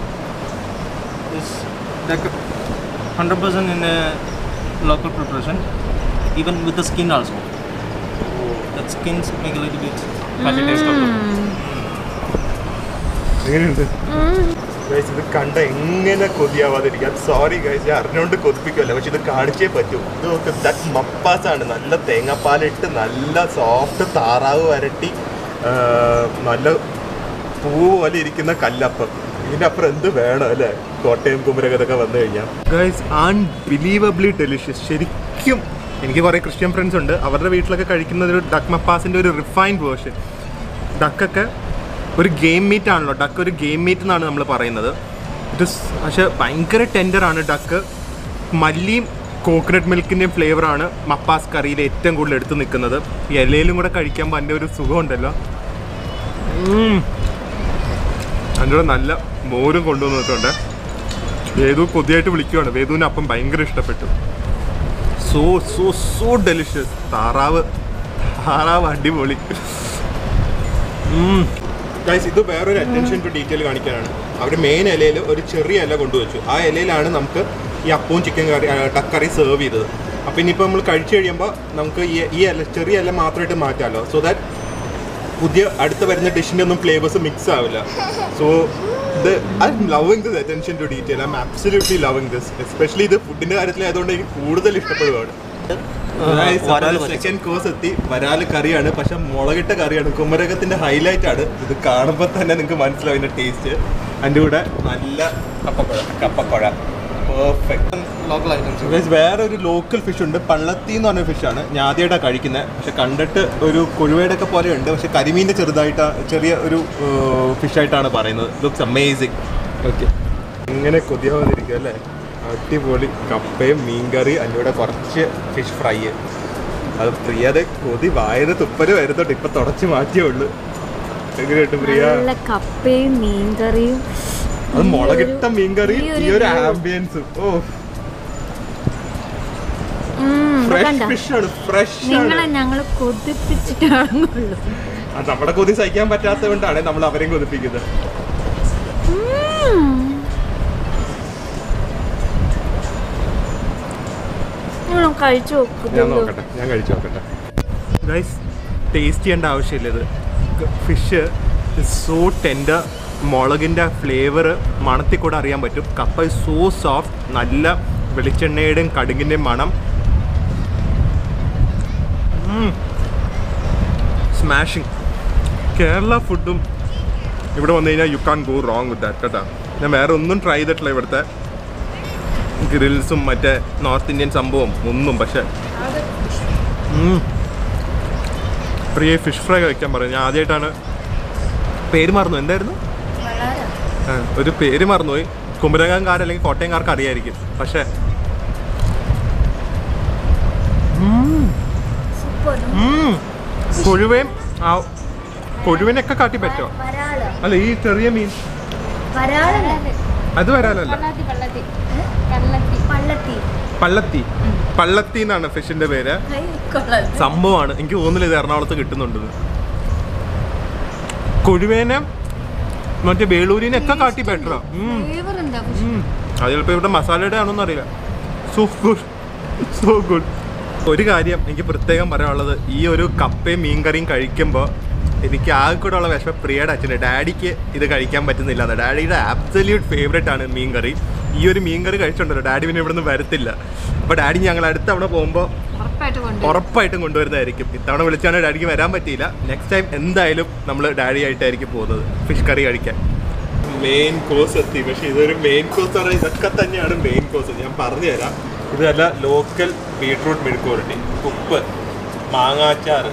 100% in a local preparation, even with the skin also. That skins make a little bit fatty taste of it. എങ്ങനെയുണ്ട് ഗൈസ്? ഇത് കണ്ട എങ്ങനെ കൊതിയാവാതിരിക്കാം. സോറി ഗൈസ്, ഞാൻ അറിഞ്ഞുകൊണ്ട് കൊതിപ്പിക്കുമല്ലോ, പക്ഷെ ഇത് കാണിച്ചേ പറ്റൂ. ഇത് നോക്ക്, ദാറ്റ് മപ്പാസാണ്. നല്ല തേങ്ങാപ്പാലിട്ട് നല്ല സോഫ്റ്റ് താറാവ് വരട്ടി നല്ല പൂവ് പോലെ ഇരിക്കുന്ന കല്ലപ്പം. ഇതിൻ്റെ അപ്പുറം എന്ത് വേണം അല്ലേ കോട്ടയം കുമരകത്തൊക്കെ വന്നു കഴിഞ്ഞാൽ. Guys, unbelievably delicious. ശരിക്കും എനിക്ക് കുറേ ക്രിസ്ത്യൻ ഫ്രണ്ട്സ് ഉണ്ട്, അവരുടെ വീട്ടിലൊക്കെ കഴിക്കുന്ന ഒരു ഡക്ക് മപ്പാസിൻ്റെ ഒരു റിഫൈൻഡ് വേർഷൻ. ഡക്കൊക്കെ ഒരു ഗെയിം മീറ്റ് ആണല്ലോ, ഡക്ക് ഒരു ഗെയിം മീറ്റ് എന്നാണ് നമ്മൾ പറയുന്നത്. പക്ഷേ ഭയങ്കര ടെൻഡറാണ് ഡക്ക്. മല്ലിയും കോക്കനട്ട് മിൽക്കിൻ്റെയും ഫ്ലേവറാണ് മപ്പാസ് കറിയിൽ ഏറ്റവും കൂടുതൽ എടുത്ത് നിൽക്കുന്നത്. ഇലയിലും കൂടെ കഴിക്കുമ്പോൾ അതിൻ്റെ ഒരു സുഖമുണ്ടല്ലോ. അതിൻ്റെ കൂടെ നല്ല മോരും കൊണ്ടുവന്നിട്ടുണ്ട്. വേദു കൊതിയായിട്ട് വിളിക്കുവാണ്. വേദുവിന് അപ്പം ഭയങ്കര ഇഷ്ടപ്പെട്ടു. So so so delicious. താറാവ് അടിപൊളി. ഗൈസ്, ഇത് വേറൊരു അറ്റൻഷൻ ടു ഡീറ്റെയിൽ കാണിക്കാനാണ്. അവർ മെയിൻ ഇലയിൽ ഒരു ചെറിയ ഇല കൊണ്ടുവച്ചു. ആ ഇലയിലാണ് നമുക്ക് ഈ അപ്പവും ചിക്കൻ കറി, ഡക്ക് കറി സെർവ് ചെയ്തത്. അപ്പോൾ ഇനിയിപ്പോൾ നമ്മൾ കഴിച്ചു കഴിയുമ്പോൾ നമുക്ക് ഈ ഇല, ചെറിയ ഇല മാത്രമായിട്ട് മാറ്റാമല്ലോ. സോ ദാറ്റ് അടുത്ത് വരുന്ന ഡിഷിൻ്റെ ഒന്നും ഫ്ലേവേഴ്സ് മിക്സ് ആവില്ല. So I am loving this attention to detail. I am absolutely loving this. Especially ഇത് ഫുഡിൻ്റെ കാര്യത്തിലായതുകൊണ്ട് എനിക്ക് കൂടുതൽ ഇഷ്ടപ്പെടുകയാണ്. സെക്കൻഡ് കോഴ്സ് എത്തി. വരാല് കറിയാണ്, പക്ഷെ മുളകിട്ട കറിയാണ്. കുമരകത്തിന്റെ ഹൈലൈറ്റ് ആണ്. ഇത് കാണുമ്പോൾ തന്നെ നിങ്ങൾക്ക് മനസ്സിലാവും ഇതിന്റെ ടേസ്റ്റ്. അതിൻ്റെ കൂടെ നല്ല കപ്പക്കുഴ പെർഫെക്റ്റ്. local items. വേറൊരു ലോക്കൽ ഫിഷ് ഉണ്ട്, പള്ളത്തി എന്ന് പറഞ്ഞ ഫിഷാണ്. ഞാൻ ആദ്യമായിട്ടാണ് കഴിക്കുന്നത്. പക്ഷെ കണ്ടിട്ട് ഒരു കൊഴുവയുടെ ഒക്കെ പോലെ ഉണ്ട്. പക്ഷെ കരിമീൻ്റെ ചെറിയ ഒരു ഫിഷായിട്ടാണ് പറയുന്നത്. Looks amazing. ഓക്കെ, ഇങ്ങനെ കൊതിയാവാതിരിക്കുക അല്ലേ? അടിപൊളി കപ്പയും മീൻകറി, അതിലൂടെ കുറച്ച് ഫിഷ് ഫ്രൈ. അത് പ്രിയതെ കൊതി വായന തുപ്പല് വരുന്നുണ്ട്. ഇപ്പൊ തുടച്ച് മാറ്റിയേ ഉള്ളൂ. എങ്ങനെയുണ്ട് പ്രിയ? കപ്പയും മീൻകറിയും, അത് മുളകിട്ട മീൻകറിയും ഈ ഒരു ആംബിയൻസും. ഓ, ഫ്രഷ് ഫിഷ് ആണ്, ഫ്രഷ് ആണ്. ഞങ്ങള് കൊതിപ്പിച്ചിട്ടാണുള്ളൂ. അത് നമ്മുടെ കൊതി സഹിക്കാൻ പറ്റാത്തത് കൊണ്ടാണ് നമ്മൾ അവരെയും കൊതിപ്പിക്കുന്നത്. ഞാൻ കഴിച്ചു നോക്കട്ടെ ഗൈസ്. ടേസ്റ്റ് ചെയ്യേണ്ട ആവശ്യമില്ല. ഇത് ഫിഷ് സോ ടെൻഡർ. മുളകിൻ്റെ ഫ്ലേവർ മണത്തിൽ കൂടെ അറിയാൻ പറ്റും. കപ്പ സോ സോഫ്റ്റ്. നല്ല വെളിച്ചെണ്ണയുടെയും കടുകിൻ്റെയും മണം. സ്മാഷിങ്. കേരള ഫുഡും ഇവിടെ വന്നു കഴിഞ്ഞാൽ you can go wrong with that കേട്ടോ. ഞാൻ വേറെ ഒന്നും ട്രൈ ചെയ്തിട്ടില്ല ഇവിടുത്തെ ഗ്രിൽസും മറ്റേ നോർത്ത് ഇന്ത്യൻ സംഭവം ഒന്നും. പക്ഷെ പ്രിയ ഫിഷ് ഫ്രൈ കഴിക്കാൻ പറഞ്ഞു. ഞാൻ ആദ്യമായിട്ടാണ്. പേര് മറന്നു, എന്തായിരുന്നു ഒരു പേര് മറന്നുപോയി. കുമരകംകാർ അല്ലെങ്കിൽ കോട്ടയംകാർക്ക് അറിയായിരിക്കും. പക്ഷെ കൊഴുവിനൊക്കെ കാട്ടി പറ്റോ? അല്ല, ഈ ചെറിയ മീൻ അത് വരാലല്ല, പള്ളത്തി എന്നാണ് ഫിഷിന്റെ പേര്. സംഭവമാണ്. എനിക്ക് തോന്നുന്നില്ല ഇത് എറണാകുളത്ത് കിട്ടുന്നുണ്ട്. കൊഴുവേനെ മറ്റേ വേളൂരിനൊക്കെ കാട്ടി ബെറ്ററാ. അത് ചിലപ്പോൾ ഇവിടെ മസാലയുടെ ആണോന്ന് അറിയില്ല. So good. ഒരു കാര്യം എനിക്ക് പ്രത്യേകം പറയാനുള്ളത്, ഈ ഒരു കപ്പയും മീൻകറിയും കഴിക്കുമ്പോൾ എനിക്ക് ആകെ കൂടെ ഉള്ള വിഷമം പ്രിയയുടെ അച്ഛൻ്റെ. ഡാഡിക്ക് ഇത് കഴിക്കാൻ പറ്റുന്നില്ല. ഡാഡിയുടെ ആബ്സല്യൂട്ട് ഫേവറേറ്റ് ആണ് മീൻകറി. ഈ ഒരു മീൻകറി കഴിച്ചിട്ടുണ്ടല്ലോ, ഡാഡി പിന്നെ ഇവിടെ നിന്ന് വരത്തില്ല. അപ്പോൾ ഡാഡി ഞങ്ങൾ അടുത്ത തവണ പോകുമ്പോൾ ഉറപ്പായിട്ടും കൊണ്ടുവരുന്നതായിരിക്കും. ഇത്തവണ വിളിച്ചാണ് ഡാഡിക്ക് വരാൻ പറ്റിയില്ല. നെക്സ്റ്റ് ടൈം എന്തായാലും നമ്മൾ ഡാഡി ആയിട്ടായിരിക്കും പോകുന്നത് ഫിഷ് കറി കഴിക്കാൻ. മെയിൻ കോഴ്സ് എത്തി. പക്ഷേ ഇതൊരു മെയിൻ കോഴ്സ് പറഞ്ഞാൽ ഇതൊക്കെ തന്നെയാണ് മെയിൻ കോഴ്സ്. ഞാൻ പറഞ്ഞു തരാം. ഇതല്ല ലോക്കൽ ബീട്രൂട്ട് മെഴുക്കുവരട്ടി, ഉപ്പ്, മാങ്ങാച്ചാറ്,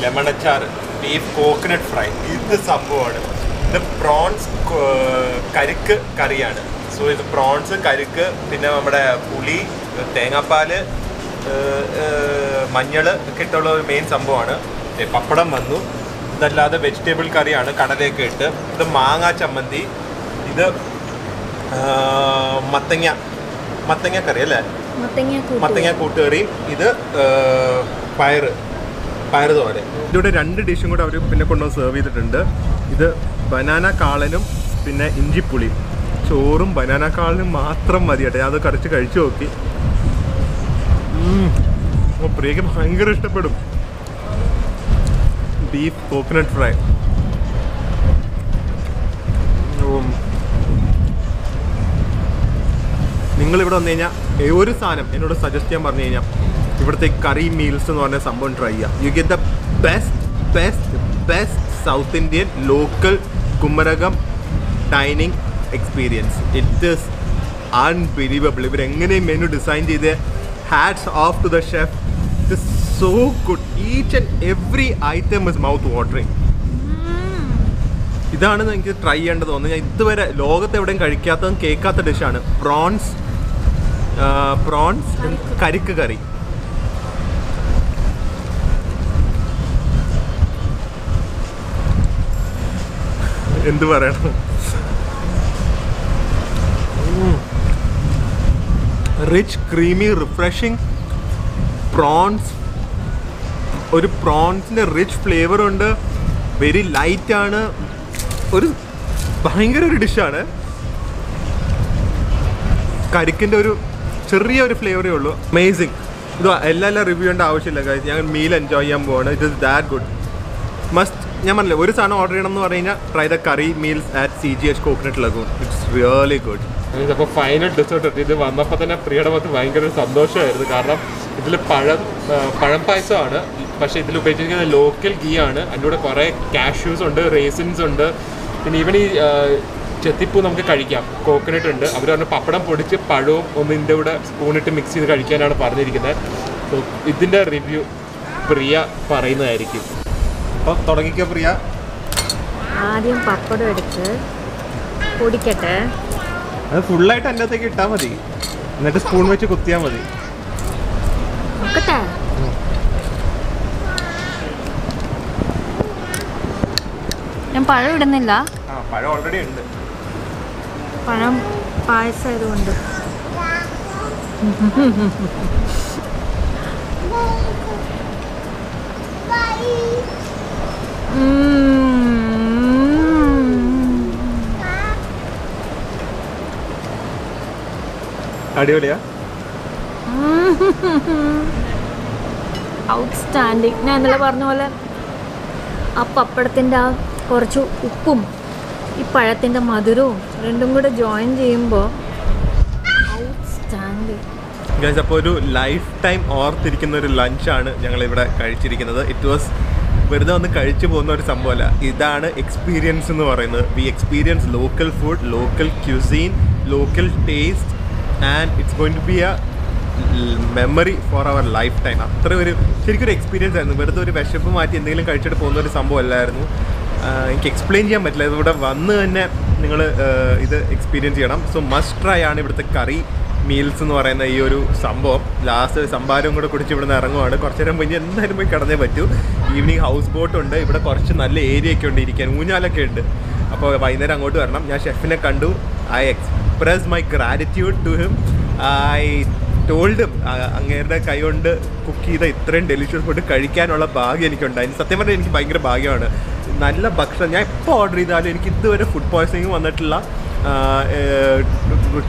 ലെമൺ അച്ചാറ്, ബീഫ് കോക്കനട്ട് ഫ്രൈ. ഇത് സംഭവമാണ്. ഇത് പ്രോൺസ് കരിക്ക് കറിയാണ്. സോ ഇത് പ്രോൺസ്, കരിക്ക്, പിന്നെ നമ്മുടെ പുളി, തേങ്ങാപ്പാല്, മഞ്ഞൾ ഒക്കെ ഇട്ടുള്ള ഒരു മെയിൻ സംഭവമാണ്. പപ്പടം വന്നു. ഇതല്ലാതെ വെജിറ്റബിൾ കറിയാണ്, കടലയൊക്കെ ഇട്ട്. ഇത് മാങ്ങാ ചമ്മന്തി, ഇത് മത്തങ്ങ കറി അല്ലേ, മത്തങ്ങ കൂട്ടുകറിയും, ഇത് പയറ് തോര. ഇതിവിടെ 2 ഡിഷും കൂടെ അവർ പിന്നെ കൊണ്ടുവന്ന് സെർവ് ചെയ്തിട്ടുണ്ട്. ഇത് ബനാന കാളനും പിന്നെ ഇഞ്ചിപ്പുളിയും. ചോറും ബനാന കാളനും മാത്രം മതി കേട്ടോ. ഞാൻ അത് കടച്ച് കഴിച്ചു നോക്കി. പ്രിയക്ക് ഭയങ്കര ഇഷ്ടപ്പെടും. Beef coconut fry. നിങ്ങളിവിടെ വന്നു കഴിഞ്ഞാൽ ഒരു സാധനം എന്നോട് സജസ്റ്റ് ചെയ്യാൻ പറഞ്ഞു കഴിഞ്ഞാൽ ഇവിടുത്തെ കറി മീൽസ് എന്ന് പറഞ്ഞ സംഭവം ട്രൈ ചെയ്യാം. You get the best south Indian local Kumarakom dining experience. It is unbelievable. ഇവരെങ്ങനെയും മെനു ഡിസൈൻ ചെയ്ത് hats off to the chef. It is so good. Each and every item is mouth watering. ഇതാണ് എനിക്ക് try ചെയ്യേണ്ടത് തോന്നുന്നത്. ഞാൻ ഇതുവരെ ലോകത്ത് എവിടെയും കഴിക്കാത്തതും കേൾക്കാത്ത ഡിഷാണ് പ്രോൺസ് കരിക്ക് കറി. എന്ത് പറയണം. Rich creamy refreshing prawns. ഒരു പ്രോൺസിൻ്റെ റിച്ച് ഫ്ലേവറുണ്ട്. വെരി ലൈറ്റാണ്. ഒരു ഭയങ്കര ഒരു ഡിഷാണ്. കരിക്കിൻ്റെ ഒരു ചെറിയൊരു ഫ്ലേവറേ ഉള്ളൂ. അമേസിങ്. ഇത് എല്ലാം റിവ്യൂ ചെയ്യേണ്ട ആവശ്യമില്ല ഗൈസ്. ഞാൻ മീൽ എൻജോയ് ചെയ്യാൻ പോവാണ്. It is that good. Must. ഞാൻ പറഞ്ഞില്ല, ഒരു സാധനം ഓർഡർ ചെയ്യണം എന്ന് പറഞ്ഞു കഴിഞ്ഞാൽ try the curry meals at CGH coconut lagoon. It's really good. അപ്പോൾ ഫൈനൽ ഡെസേർട്ട് എത്തി. ഇത് വന്നപ്പോൾ തന്നെ പ്രിയയുടെ മൊത്തം ഭയങ്കര ഒരു സന്തോഷമായിരുന്നു. കാരണം ഇതിൽ പഴം പായസമാണ്. പക്ഷേ ഇതിൽ ഉപയോഗിച്ചിരിക്കുന്ന ലോക്കൽ ഗീ ആണ്. അതിൻ്റെ കൂടെ കുറേ കാഷ്യൂസ് ഉണ്ട്, റേസിൻസ് ഉണ്ട്. പിന്നെ ഈവൻ ഈ ചെത്തിപ്പൂ നമുക്ക് കഴിക്കാം, കോക്കനട്ട് ഉണ്ട്. അവർ പറഞ്ഞ പപ്പടം പൊടിച്ച് പഴവും ഒന്നിൻ്റെ കൂടെ സ്പൂണിട്ട് മിക്സ് ചെയ്ത് കഴിക്കാനാണ് പറഞ്ഞിരിക്കുന്നത്. സോ ഇതിൻ്റെ റിവ്യൂ പ്രിയ പറയുന്നതായിരിക്കും. അപ്പോൾ തുടങ്ങിക്കോ പ്രിയ. ആദ്യം പപ്പടം എടുത്ത് പൊടിക്കട്ടെ. അത് ഫുള്ളായിട്ട് എൻ്റെ അകത്തേക്ക് ഇട്ടാൽ മതി, എന്നിട്ട് സ്പൂൺ വെച്ച് കുത്തിയാൽ മതി. നോക്കട്ടെ. ഞാൻ പഴം ഇടുന്നില്ല, പഴം ഓൾറെഡി ഉണ്ട്. പഴം പായസമായതുകൊണ്ട്. അടിപൊളിയാ, ഔട്ട്സ്റ്റാൻഡിങ്. ഞാൻ ഇന്നലെ പറഞ്ഞ പോലെ ആ പപ്പടത്തിൻ്റെ ആ കുറച്ച് ഉപ്പും ഈ പഴത്തിൻ്റെ മധുരവും രണ്ടും കൂടെ ജോയിൻ ചെയ്യുമ്പോൾ ഔട്ട്സ്റ്റാൻഡിങ്. ഗൈസ്, അപ്പോൾ ഒരു ലൈഫ് ടൈം ഓർത്തിരിക്കുന്ന ഒരു ലഞ്ചാണ് ഞങ്ങളിവിടെ കഴിച്ചിരിക്കുന്നത്. ഇറ്റ് വാസ് വെറുതെ ഒന്ന് കഴിച്ചു പോകുന്ന ഒരു സംഭവമല്ല, ഇതാണ് എക്സ്പീരിയൻസ് എന്ന് പറയുന്നത്. We experience local food, local cuisine, local taste, and it's going to be a memory for our lifetime. അത്ര ഒരു ശരിക്കും ഒരു എക്സ്പീരിയൻസ് ആയിരുന്നു. വെറുതെ ഒരു വിശപ്പ് മാറ്റി എന്തെങ്കിലും കഴിച്ചിട്ട് പോകുന്ന ഒരു സംഭവം അല്ലായിരുന്നു. എനിക്ക് എക്സ്പ്ലെയിൻ ചെയ്യാൻ പറ്റില്ല, ഇവിടെ വന്ന് തന്നെ നിങ്ങൾ ഇത് എക്സ്പീരിയൻസ് ചെയ്യണം. സോ മസ്റ്റ് ട്രൈ ആണ് ഇവിടുത്തെ കറി മീൽസ് എന്ന് പറയുന്ന ഈ ഒരു സംഭവം. ലാസ്റ്റ് സംഭാരവും കൂടെ കുടിച്ച് ഇവിടെ നിന്ന് ഇറങ്ങുവാണ്. കുറച്ച് നേരം കഴിഞ്ഞ് എന്തായാലും പോയി കിടന്നേ പറ്റൂ. ഈവനിങ് ഹൗസ് ബോട്ട് ഉണ്ട് ഇവിടെ, കുറച്ച് നല്ല ഏരിയ ഒക്കെ ഉണ്ട് ഇരിക്കാൻ, ഊഞ്ഞാലൊക്കെ ഉണ്ട്. അപ്പോൾ വൈകുന്നേരം അങ്ങോട്ട് വരണം. ഞാൻ ഷെഫിനെ കണ്ടു. I express my gratitude to him. I told അങ്ങേരുടെ കൈ കൊണ്ട് കുക്ക് ചെയ്ത ഇത്രയും ഡെലിഷ്യസ് ഫുഡ് കഴിക്കാനുള്ള ഭാഗ്യം എനിക്കുണ്ടായിരുന്നു. സത്യം പറഞ്ഞാൽ എനിക്ക് ഭയങ്കര ഭാഗ്യമാണ്. നല്ല ഭക്ഷണം ഞാൻ എപ്പോൾ ഓർഡർ ചെയ്താലും എനിക്ക് ഇതുവരെ ഫുഡ് പോയ്സണിങ് വന്നിട്ടുള്ള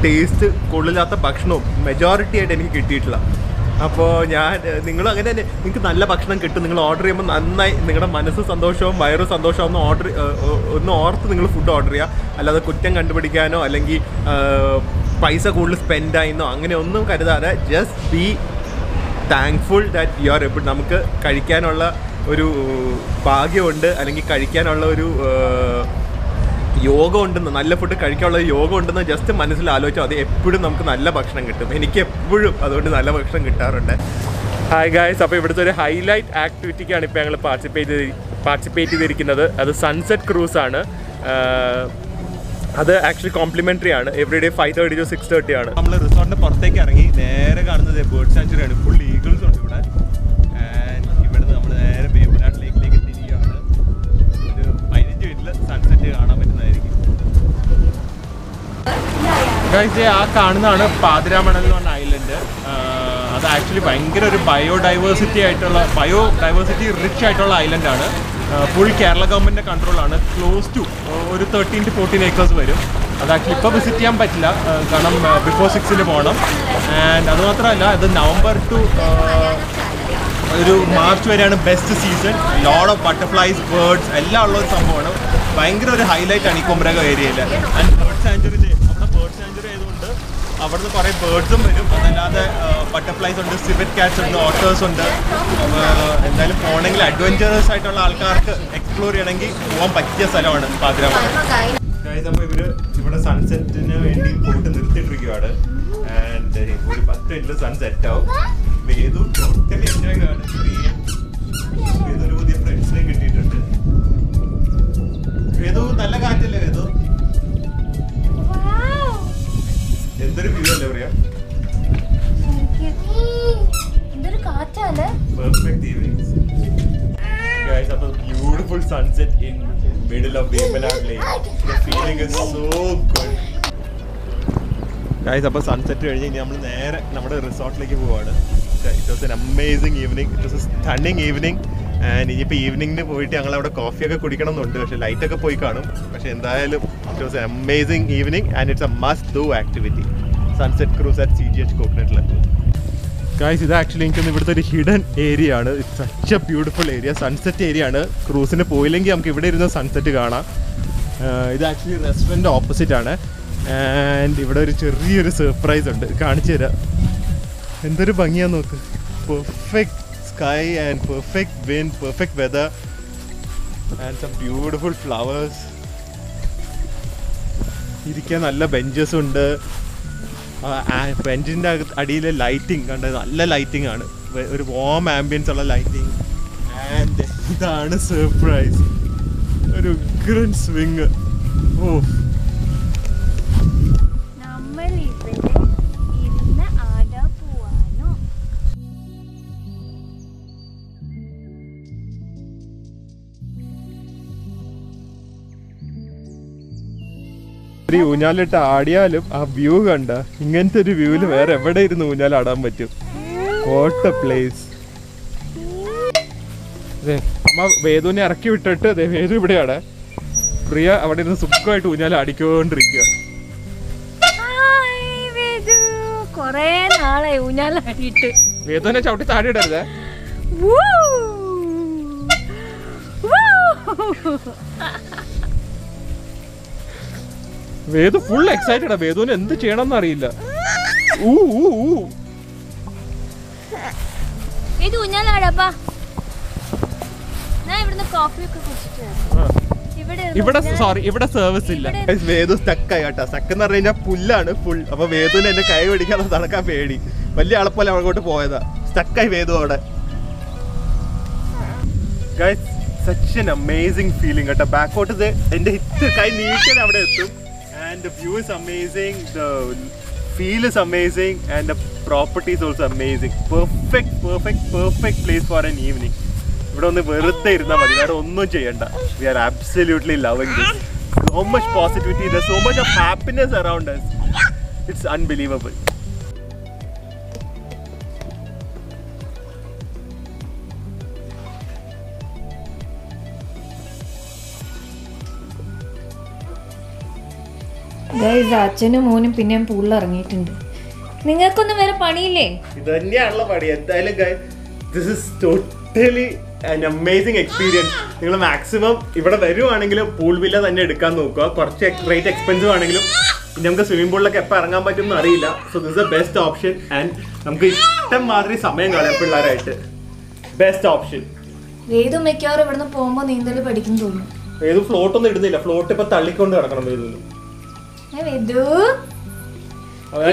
ടേസ്റ്റ് കൊള്ളില്ലാത്ത ഭക്ഷണവും മെജോറിറ്റി ആയിട്ട് എനിക്ക് കിട്ടിയിട്ടില്ല. അപ്പോൾ നിങ്ങളും അങ്ങനെ തന്നെ, നിങ്ങൾക്ക് നല്ല ഭക്ഷണം കിട്ടും. നിങ്ങൾ ഓർഡർ ചെയ്യുമ്പോൾ നന്നായി നിങ്ങളുടെ മനസ്സ് സന്തോഷവും വയറ് സന്തോഷവും ഒന്ന് ഓർത്ത് നിങ്ങൾ ഫുഡ് ഓർഡർ ചെയ്യുക. അല്ലാതെ കുറ്റം കണ്ടുപിടിക്കാനോ അല്ലെങ്കിൽ പൈസ കൂടുതൽ സ്പെൻഡ് ആയിരുന്നോ അങ്ങനെ ഒന്നും കരുതാതെ just be thankful that you are able. നമുക്ക് കഴിക്കാനുള്ള ഒരു ഭാഗ്യമുണ്ട്, അല്ലെങ്കിൽ കഴിക്കാനുള്ള ഒരു യോഗം ഉണ്ടെന്ന്, നല്ല ഫുഡ് കഴിക്കാനുള്ള യോഗം ഉണ്ടെന്ന് ജസ്റ്റ് മനസ്സിൽ ആലോചിച്ചാൽ അത് എപ്പോഴും നമുക്ക് നല്ല ഭക്ഷണം കിട്ടും. എനിക്ക് എപ്പോഴും അതുകൊണ്ട് നല്ല ഭക്ഷണം കിട്ടാറുണ്ട്. ഹായ് ഗായ്സ്, അപ്പോൾ ഇവിടുത്തെ ഒരു ഹൈലൈറ്റ് ആക്ടിവിറ്റിക്കാണ് ഇപ്പോൾ ഞങ്ങൾ പാർട്ടിസിപ്പേറ്റ് ചെയ്തിരിക്കുന്നത്. അത് സൺസെറ്റ് ക്രൂസ് ആണ്. അത് ആക്ച്വലി കോംപ്ലിമെൻ്ററി ആണ്. എവറി ഡേ 5:30 to 6:30 ആണ്. നമ്മൾ റിസോർട്ടിൻ്റെ പുറത്തേക്ക് ഇറങ്ങി നേരെ കാണുന്നത് ബേർഡ് സാങ്ച്വറിയാണ്. ഫുൾ ഈഗിൾസ് ഉണ്ട് ഇവിടെ. ആൻഡ് ഇവിടുന്ന് നമ്മൾ നേരെ വേമ്പനാട് ലേക്കിലേക്ക് തിരിയുകയാണ്. ഒരു 15 മിനിറ്റിൽ സൺസെറ്റ് കാണാൻ പറ്റുന്നതായിരിക്കും. ഗായ്സ്, ആ കാണുന്നതാണ് പാതിരാമണൽ എന്ന് പറഞ്ഞ ഐലൻഡ്. അത് ആക്ച്വലി ഭയങ്കര ഒരു ബയോഡൈവേഴ്സിറ്റി റിച്ച് ആയിട്ടുള്ള ഐലൻഡാണ്. ഫുൾ കേരള ഗവൺമെൻറ്റിൻ്റെ കൺട്രോളാണ്. ക്ലോസ് ടു ഒരു 13 to 14 acres വരും. അത് ആക്ച്വലി ഇപ്പോൾ വിസിറ്റ് ചെയ്യാൻ പറ്റില്ല, കാരണം ബിഫോർ 6 പോകണം. ആൻഡ് അതുമാത്രമല്ല, ഇത് നവംബർ ടു ഒരു മാർച്ച് വരെയാണ് best season. Load of butterflies, birds എല്ലാം ഉള്ള ഒരു സംഭവമാണ്. ഭയങ്കര ഒരു ഹൈലൈറ്റ് ആണ് ഈ കുമരകം ഏരിയയിൽ. ആൻഡ് ബേർഡ് സാങ്ച്വറി ആയതുകൊണ്ട് അവിടുന്ന് കുറേ ബേർഡ്സും വരും. അതല്ലാതെ ബട്ടർഫ്ലൈസ് ഉണ്ട്, സിവറ്റ് കാറ്റ്സ് ഉണ്ട്, ഓട്ടേഴ്സ് ഉണ്ട്. എന്തായാലും പോകണമെങ്കിൽ അഡ്വഞ്ചറസ് ആയിട്ടുള്ള ആൾക്കാർക്ക് എക്സ്പ്ലോർ ചെയ്യണമെങ്കിൽ പോകാൻ പറ്റിയ സ്ഥലമാണ് പാതിരാമണൽ. അപ്പോൾ ഇവിടെ സൺസെറ്റിന് വേണ്ടി പോയിട്ട് നിർത്തിയിട്ടിരിക്കുകയാണ്. ആൻഡ് ഒരു 10 മിനിറ്റിൽ സൺസെറ്റ് ആവും. വേദു ടോട്ടലി എൻജോയ് ആണ്. വേദൊരു പുതിയ ഫ്രണ്ട്സിനെ കിട്ടിയിട്ടുണ്ട്. വേദു നല്ല കാറ്റല്ലേ വേദു? എന്തൊരു വ്യൂ അല്ലേ പറയാ? Perfect evenings. Guys, a beautiful sunset in middle of Vemanad Lake. The feeling is so good. Guys, അപ്പോൾ സൺസെറ്റ് കഴിഞ്ഞ് നമ്മൾ നേരെ നമ്മുടെ റിസോർട്ടിലേക്ക് പോവാണ്. It was an amazing evening. It was A stunning evening. And ഇനിയിപ്പോൾ ഈവനിങ്ങിന് പോയിട്ട് ഞങ്ങൾ അവിടെ കോഫിയൊക്കെ കുടിക്കണം എന്നുണ്ട്. പക്ഷേ ലൈറ്റൊക്കെ പോയി കാണും. പക്ഷേ എന്തായാലും it was an amazing evening and it's a must do activity. Sunset cruise at CGH coconut level. Guys, ഇത് ആക്ച്വലി എനിക്കൊന്ന് ഇവിടുത്തെ ഒരു ഹിഡൻ ഏരിയ ആണ്. It's such a beautiful area. Sunset area ആണ്. ക്രൂസിന് പോയില്ലെങ്കിൽ നമുക്ക് ഇവിടെ ഇരുന്ന് സൺസെറ്റ് കാണാം. ഇത് ആക്ച്വലി റെസ്റ്റോറൻറ്റ് ഓപ്പോസിറ്റ് ആണ്. ആൻഡ് ഇവിടെ ഒരു ചെറിയൊരു സർപ്രൈസ് ഉണ്ട്, കാണിച്ചു തരാം. എന്തൊരു ഭംഗിയാന്ന് നോക്ക്. Perfect sky and perfect wind, perfect weather and some beautiful flowers. ഇരിക്കാൻ നല്ല ബെഞ്ചസ് ഉണ്ട്. ബെഞ്ചിൻ്റെ അടിയിലെ ലൈറ്റിംഗ് കണ്ട് നല്ല ലൈറ്റിംഗ് ആണ്, ഒരു വാം ആംബിയൻസ് ഉള്ള ലൈറ്റിംഗ്. ആൻഡ് ഇതാണ് സർപ്രൈസ്, ഒരു ഗ്രീൻ സ്വിങ്. ഓ നമ്മൾ ഇവിടെ ഇരുന്ന് ആടാ പോവാനോ? ഒരു ഊഞ്ഞാലിട്ട് ആടിയാലും ആ വ്യൂ കണ്ട, ഇങ്ങനത്തെ ഒരു വ്യൂവിൽ വേറെ എവിടെ ഇരുന്ന് ഊഞ്ഞാലാടാൻ പറ്റും. What A place. അമ്മ വേദുവിനെ ഇറക്കി വിട്ടിട്ട് വേദു ഇവിടെയാണ്, പ്രിയ അവിടെ ഇരുന്ന് സുഖമായിട്ട് ഊഞ്ഞാൽ അടിക്കൊണ്ടിരിക്കുക. കൊറേ നാളായി ഊഞ്ഞാലാടിയിട്ട്. വേദുവിനെ ചവിട്ടി താഴെ ഇടരുതേ. വേദു ഫുൾ എക്സൈറ്റഡാ, വേദുവിന് എന്ത് ചെയ്യണമെന്ന് അറിയില്ല. ഇത് ഊഞ്ഞാലാടാ. ഞാൻ ഇവിടുന്ന് കോഫി ഒക്കെ കുടിച്ചിട്ട് ഇവിടെ സർവീസ് ഇല്ല. വേദു സ്റ്റക്കായി കേട്ടോ. സ്റ്റക്ക് എന്ന് പറഞ്ഞു കഴിഞ്ഞാൽ പുല്ലാണ് ഫുൾ. അപ്പൊ വേദുവിന് എന്നെ കൈ പിടിക്കാതെ നടക്കാൻ പേടി. വലിയ ആളെപ്പോലെ അങ്ങോട്ട് പോയതാ, സ്റ്റക്കായി വേദു അവിടെ. Guys such an amazing feeling കേട്ടോ. ബാക്കോട്ട് എന്റെ ഹിറ്റ് കൈ നീക്കാൻ അവിടെ എത്തും. And the view is amazing, the feel is amazing, and the property is also amazing. Perfect place for an evening. ഇവിടെ ഒന്ന് വെറുതെ ഇരുന്നാൽ മതി, വേറെ ഒന്നും ചെയ്യണ്ട. We are absolutely loving this. So much positivity, there's so much of happiness around us. It's unbelievable. അച്ഛനും മോനും പിന്നെയും പൂളിൽ ഇറങ്ങിയിട്ടുണ്ട്. നിങ്ങൾക്കൊന്നും വേറെ പണിയില്ലേ? ഇത് തന്നെയാണല്ലോ പണി. എന്തായാലും this is totally an amazing experience. നിങ്ങൾ മാക്സിമം ഇവിടെ വരുവാണെങ്കിലും പൂൾ വില്ല തന്നെ എടുക്കാൻ നോക്കുക. കുറച്ച് റേറ്റ് എക്സ്പെൻസീവ് ആണെങ്കിലും നമുക്ക് സ്വിമ്മിംഗ് പൂളിലൊക്കെ എപ്പോൾ ഇറങ്ങാൻ പറ്റും എന്ന് അറിയില്ല. So this A best option. And നമുക്ക് ഇഷ്ടം മാതിരി സമയം കളയാം പിള്ളേരായിട്ട്. Best option. ഏത് മിക്കവാറും ഇവിടുന്ന് പോകുമ്പോൾ നീന്തൽ പഠിക്കും തോന്നുന്നു. ഏത് ഫ്ലോട്ടൊന്നും ഇടുന്നില്ല, ഫ്ലോട്ട് ഇപ്പൊ തള്ളിക്കൊണ്ട് കിടക്കണം. അതായത്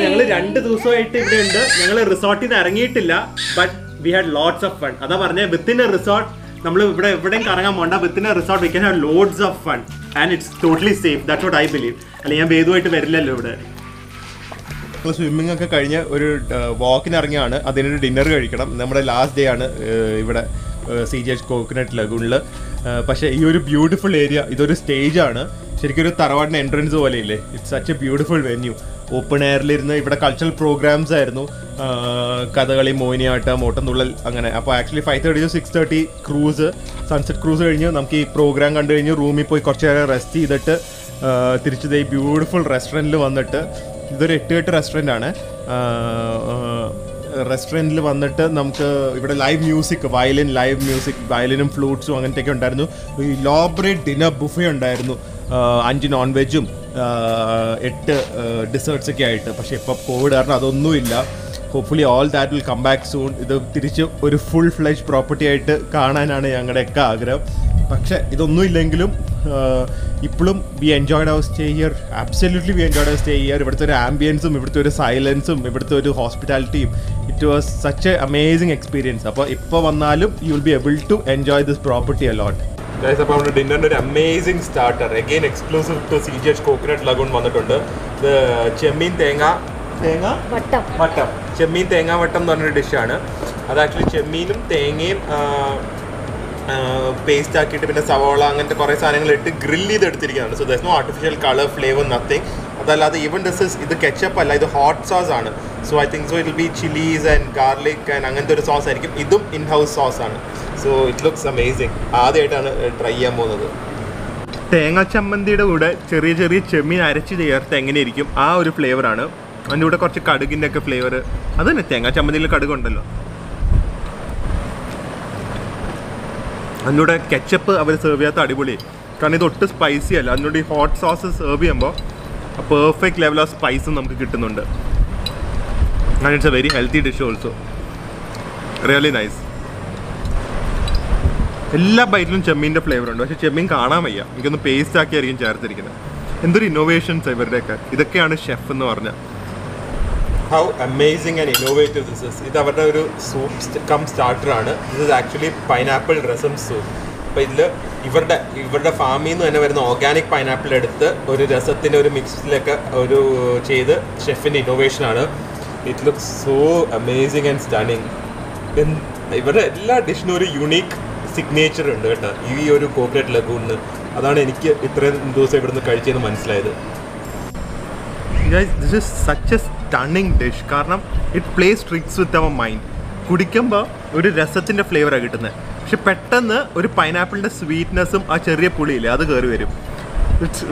ഞങ്ങൾ 2 ദിവസമായിട്ട് ഇവിടെ ഉണ്ട്. ഞങ്ങൾ റിസോർട്ടിൽ നിന്ന് ഇറങ്ങിയിട്ടില്ല, but we had lots of fun. അതാ പറഞ്ഞ വിത്തിൻ എ റിസോർട്ട് നമ്മൾ ഇവിടെ എവിടെയും കറങ്ങാൻ പോകണ്ട. Within A resort we can have loads of fun and it's totally safe. That's what I believe. അല്ലെങ്കിൽ ഞാൻ വേദുമായിട്ട് വരില്ലല്ലോ ഇവിടെ. നമ്മൾ സ്വിമ്മിംഗ് ഒക്കെ കഴിഞ്ഞ് ഒരു വാക്കിന് ഇറങ്ങിയാണ്. അതിനൊരു ഡിന്നർ കഴിക്കണം. നമ്മുടെ ലാസ്റ്റ് ഡേ ആണ് ഇവിടെ CGH കോക്കനട്ട് ലഗൂണിൽ. പക്ഷേ ഈ ഒരു ബ്യൂട്ടിഫുൾ ഏരിയ, ഇതൊരു സ്റ്റേജാണ്. ശരിക്കും ഒരു തറവാടിന് എൻട്രൻസ് പോലെ ഇല്ലേ. It's such a beautiful venue. Open എയറിലിരുന്ന് ഇവിടെ കൾച്ചറൽ പ്രോഗ്രാംസ് ആയിരുന്നു. കഥകളി, മോഹിനിയാട്ടം, ഓട്ടംതുള്ളൽ, അങ്ങനെ. അപ്പോൾ actually 5:30 to 6:30 cruise, sunset cruise കഴിഞ്ഞ് നമുക്ക് ഈ പ്രോഗ്രാം കണ്ടു കഴിഞ്ഞ് റൂമിൽ പോയി കുറച്ച് നേരം റെസ്റ്റ് ചെയ്തിട്ട് തിരിച്ചത് ഈ ബ്യൂട്ടിഫുൾ റെസ്റ്റോറൻറ്റിൽ വന്നിട്ട്, ഇതൊരു 8 റെസ്റ്റോറൻ്റ് ആണ്. റെസ്റ്റോറൻറ്റിൽ വന്നിട്ട് നമുക്ക് ഇവിടെ ലൈവ് മ്യൂസിക്, വയലിനും ഫ്ലൂട്ട്സും അങ്ങനത്തെയൊക്കെ ഉണ്ടായിരുന്നു. ഇലോബറേറ്റ് ഡിന്നർ ബുഫേ ഉണ്ടായിരുന്നു. 5 നോൺ വെജും 8 ഡിസേർട്ട്സ് ഒക്കെ ആയിട്ട്. പക്ഷേ ഇപ്പോൾ കോവിഡ് കാരണം അതൊന്നുമില്ല. Hopefully all that will come back soon. ഇത് തിരിച്ച് ഒരു ഫുൾ ഫ്ലെജ് പ്രോപ്പർട്ടി ആയിട്ട് കാണാനാണ് ഞങ്ങളുടെയൊക്കെ ആഗ്രഹം. പക്ഷേ ഇതൊന്നും ഇല്ലെങ്കിലും ഇപ്പോഴും we enjoyed our stay here. Absolutely we enjoyed our stay here. ഇവിടുത്തെ ഒരു ആംബിയൻസും ഇവിടുത്തെ ഒരു സൈലൻസും ഇവിടുത്തെ ഒരു ഹോസ്പിറ്റാലിറ്റിയും, it was such a amazing experience. അപ്പോൾ ഇപ്പോൾ വന്നാലും you will be able to enjoy this property a lot. Guys, അപ്പോൾ നമ്മുടെ ഡിന്നറിൻ്റെ ഒരു amazing starter, again exclusive to CGH coconut lagoon വന്നിട്ടുണ്ട്. ഇത് ചെമ്മീൻ വട്ടം, ചെമ്മീൻ തേങ്ങാ വട്ടം എന്ന് പറഞ്ഞൊരു ഡിഷാണ്. അത് ആക്ച്വലി ചെമ്മീനും തേങ്ങയും പേസ്റ്റ് ആക്കിയിട്ട് പിന്നെ സവോള അങ്ങനത്തെ കുറേ സാധനങ്ങൾ ഇട്ട് ഗ്രില്ല് ചെയ്തെടുത്തിരിക്കുന്നതാണ്. So there's no artificial colour, flavour, nothing. അതല്ലാതെ ഈവൻ ഇത് കെച്ചപ്പ് അല്ല, ഇത് ഹോട്ട് സോസ് ആണ്. So I think so it will be chillies and garlic and അങ്ങനത്തെ ഒരു സോസ് ആയിരിക്കും. ഇതും ഇൻ ഹൗസ് സോസ് ആണ്. So it looks amazing. ആദ്യമായിട്ടാണ് ട്രൈ ചെയ്യാൻ പോകുന്നത്. തേങ്ങ ചമ്മന്തിയുടെ കൂടെ ചെറിയ ചെറിയ ചെമ്മീൻ അരച്ച് ചേർത്ത് എങ്ങനെയിരിക്കും ആ ഒരു ഫ്ലേവറാണ്. അതിൻ്റെ കൂടെ കുറച്ച് കടുകിൻ്റെ ഒക്കെ ഫ്ലേവർ. അത് തന്നെ തേങ്ങ ചമ്മന്തിയിൽ കടുകുണ്ടല്ലോ. അതിൻ്റെ കൂടെ കെച്ചപ്പ് അവർ സെർവ് ചെയ്യാത്ത അടിപൊളി. കാരണം ഇത് ഒട്ടും സ്പൈസി അല്ല. അതിനോട് ഈ ഹോട്ട് സോസ് സെർവ് ചെയ്യുമ്പോൾ പെർഫെക്റ്റ് ലെവൽ ഓഫ് സ്പൈസും നമുക്ക് കിട്ടുന്നുണ്ട്. And it's A very healthy dish also. Really nice. എല്ലാ ബൈറ്റിലും ചെമ്മീൻ്റെ ഫ്ലേവർ ഉണ്ട്. പക്ഷേ ചെമ്മീൻ കാണാൻ വയ്യ. എനിക്കൊന്ന് പേസ്റ്റ് ആക്കിയായിരിക്കും ചേർത്തിരിക്കുന്നത്. എന്തൊരു ഇന്നോവേഷൻസ് ഇവരുടെയൊക്കെ. ഇതൊക്കെയാണ് ഷെഫ് എന്ന് പറഞ്ഞാൽ. How amazing and innovative this is. ഇത് അവരുടെ ഒരു സൂപ്പ് കം സ്റ്റാർട്ടറാണ്. This is actually pineapple rasam soup. അപ്പോൾ ഇതിൽ ഇവരുടെ ഫാമിൽ നിന്ന് തന്നെ വരുന്ന ഓർഗാനിക് പൈനാപ്പിൾ എടുത്ത് ഒരു രസത്തിൻ്റെ ഒരു മിക്സിലൊക്കെ ഒരു ചെയ്ത് ഷെഫിൻ്റെ ഇന്നോവേഷനാണ്. It looks so amazing and stunning. ഇവരുടെ എല്ലാ ഡിഷിനും ഒരു യുണീക്ക് സിഗ്നേച്ചർ ഉണ്ട് കേട്ടോ, ഈ ഒരു കോക്കനട്ട് ലഗൂണിന്. അതാണ് എനിക്ക് ഇത്രയും ദിവസം ഇവിടുന്ന് കഴിച്ചതെന്ന് മനസ്സിലായത്. This is such a stunning dish. കാരണം it plays tricks with our mind. കുടിക്കുമ്പോൾ ഒരു രസത്തിൻ്റെ ഫ്ലേവറാണ് കിട്ടുന്നത്, പക്ഷെ പെട്ടെന്ന് ഒരു പൈനാപ്പിളിൻ്റെ സ്വീറ്റ്നെസ്സും ആ ചെറിയ പുളിയില്ലേ അത് കയറി വരും. ഇറ്റ്സ്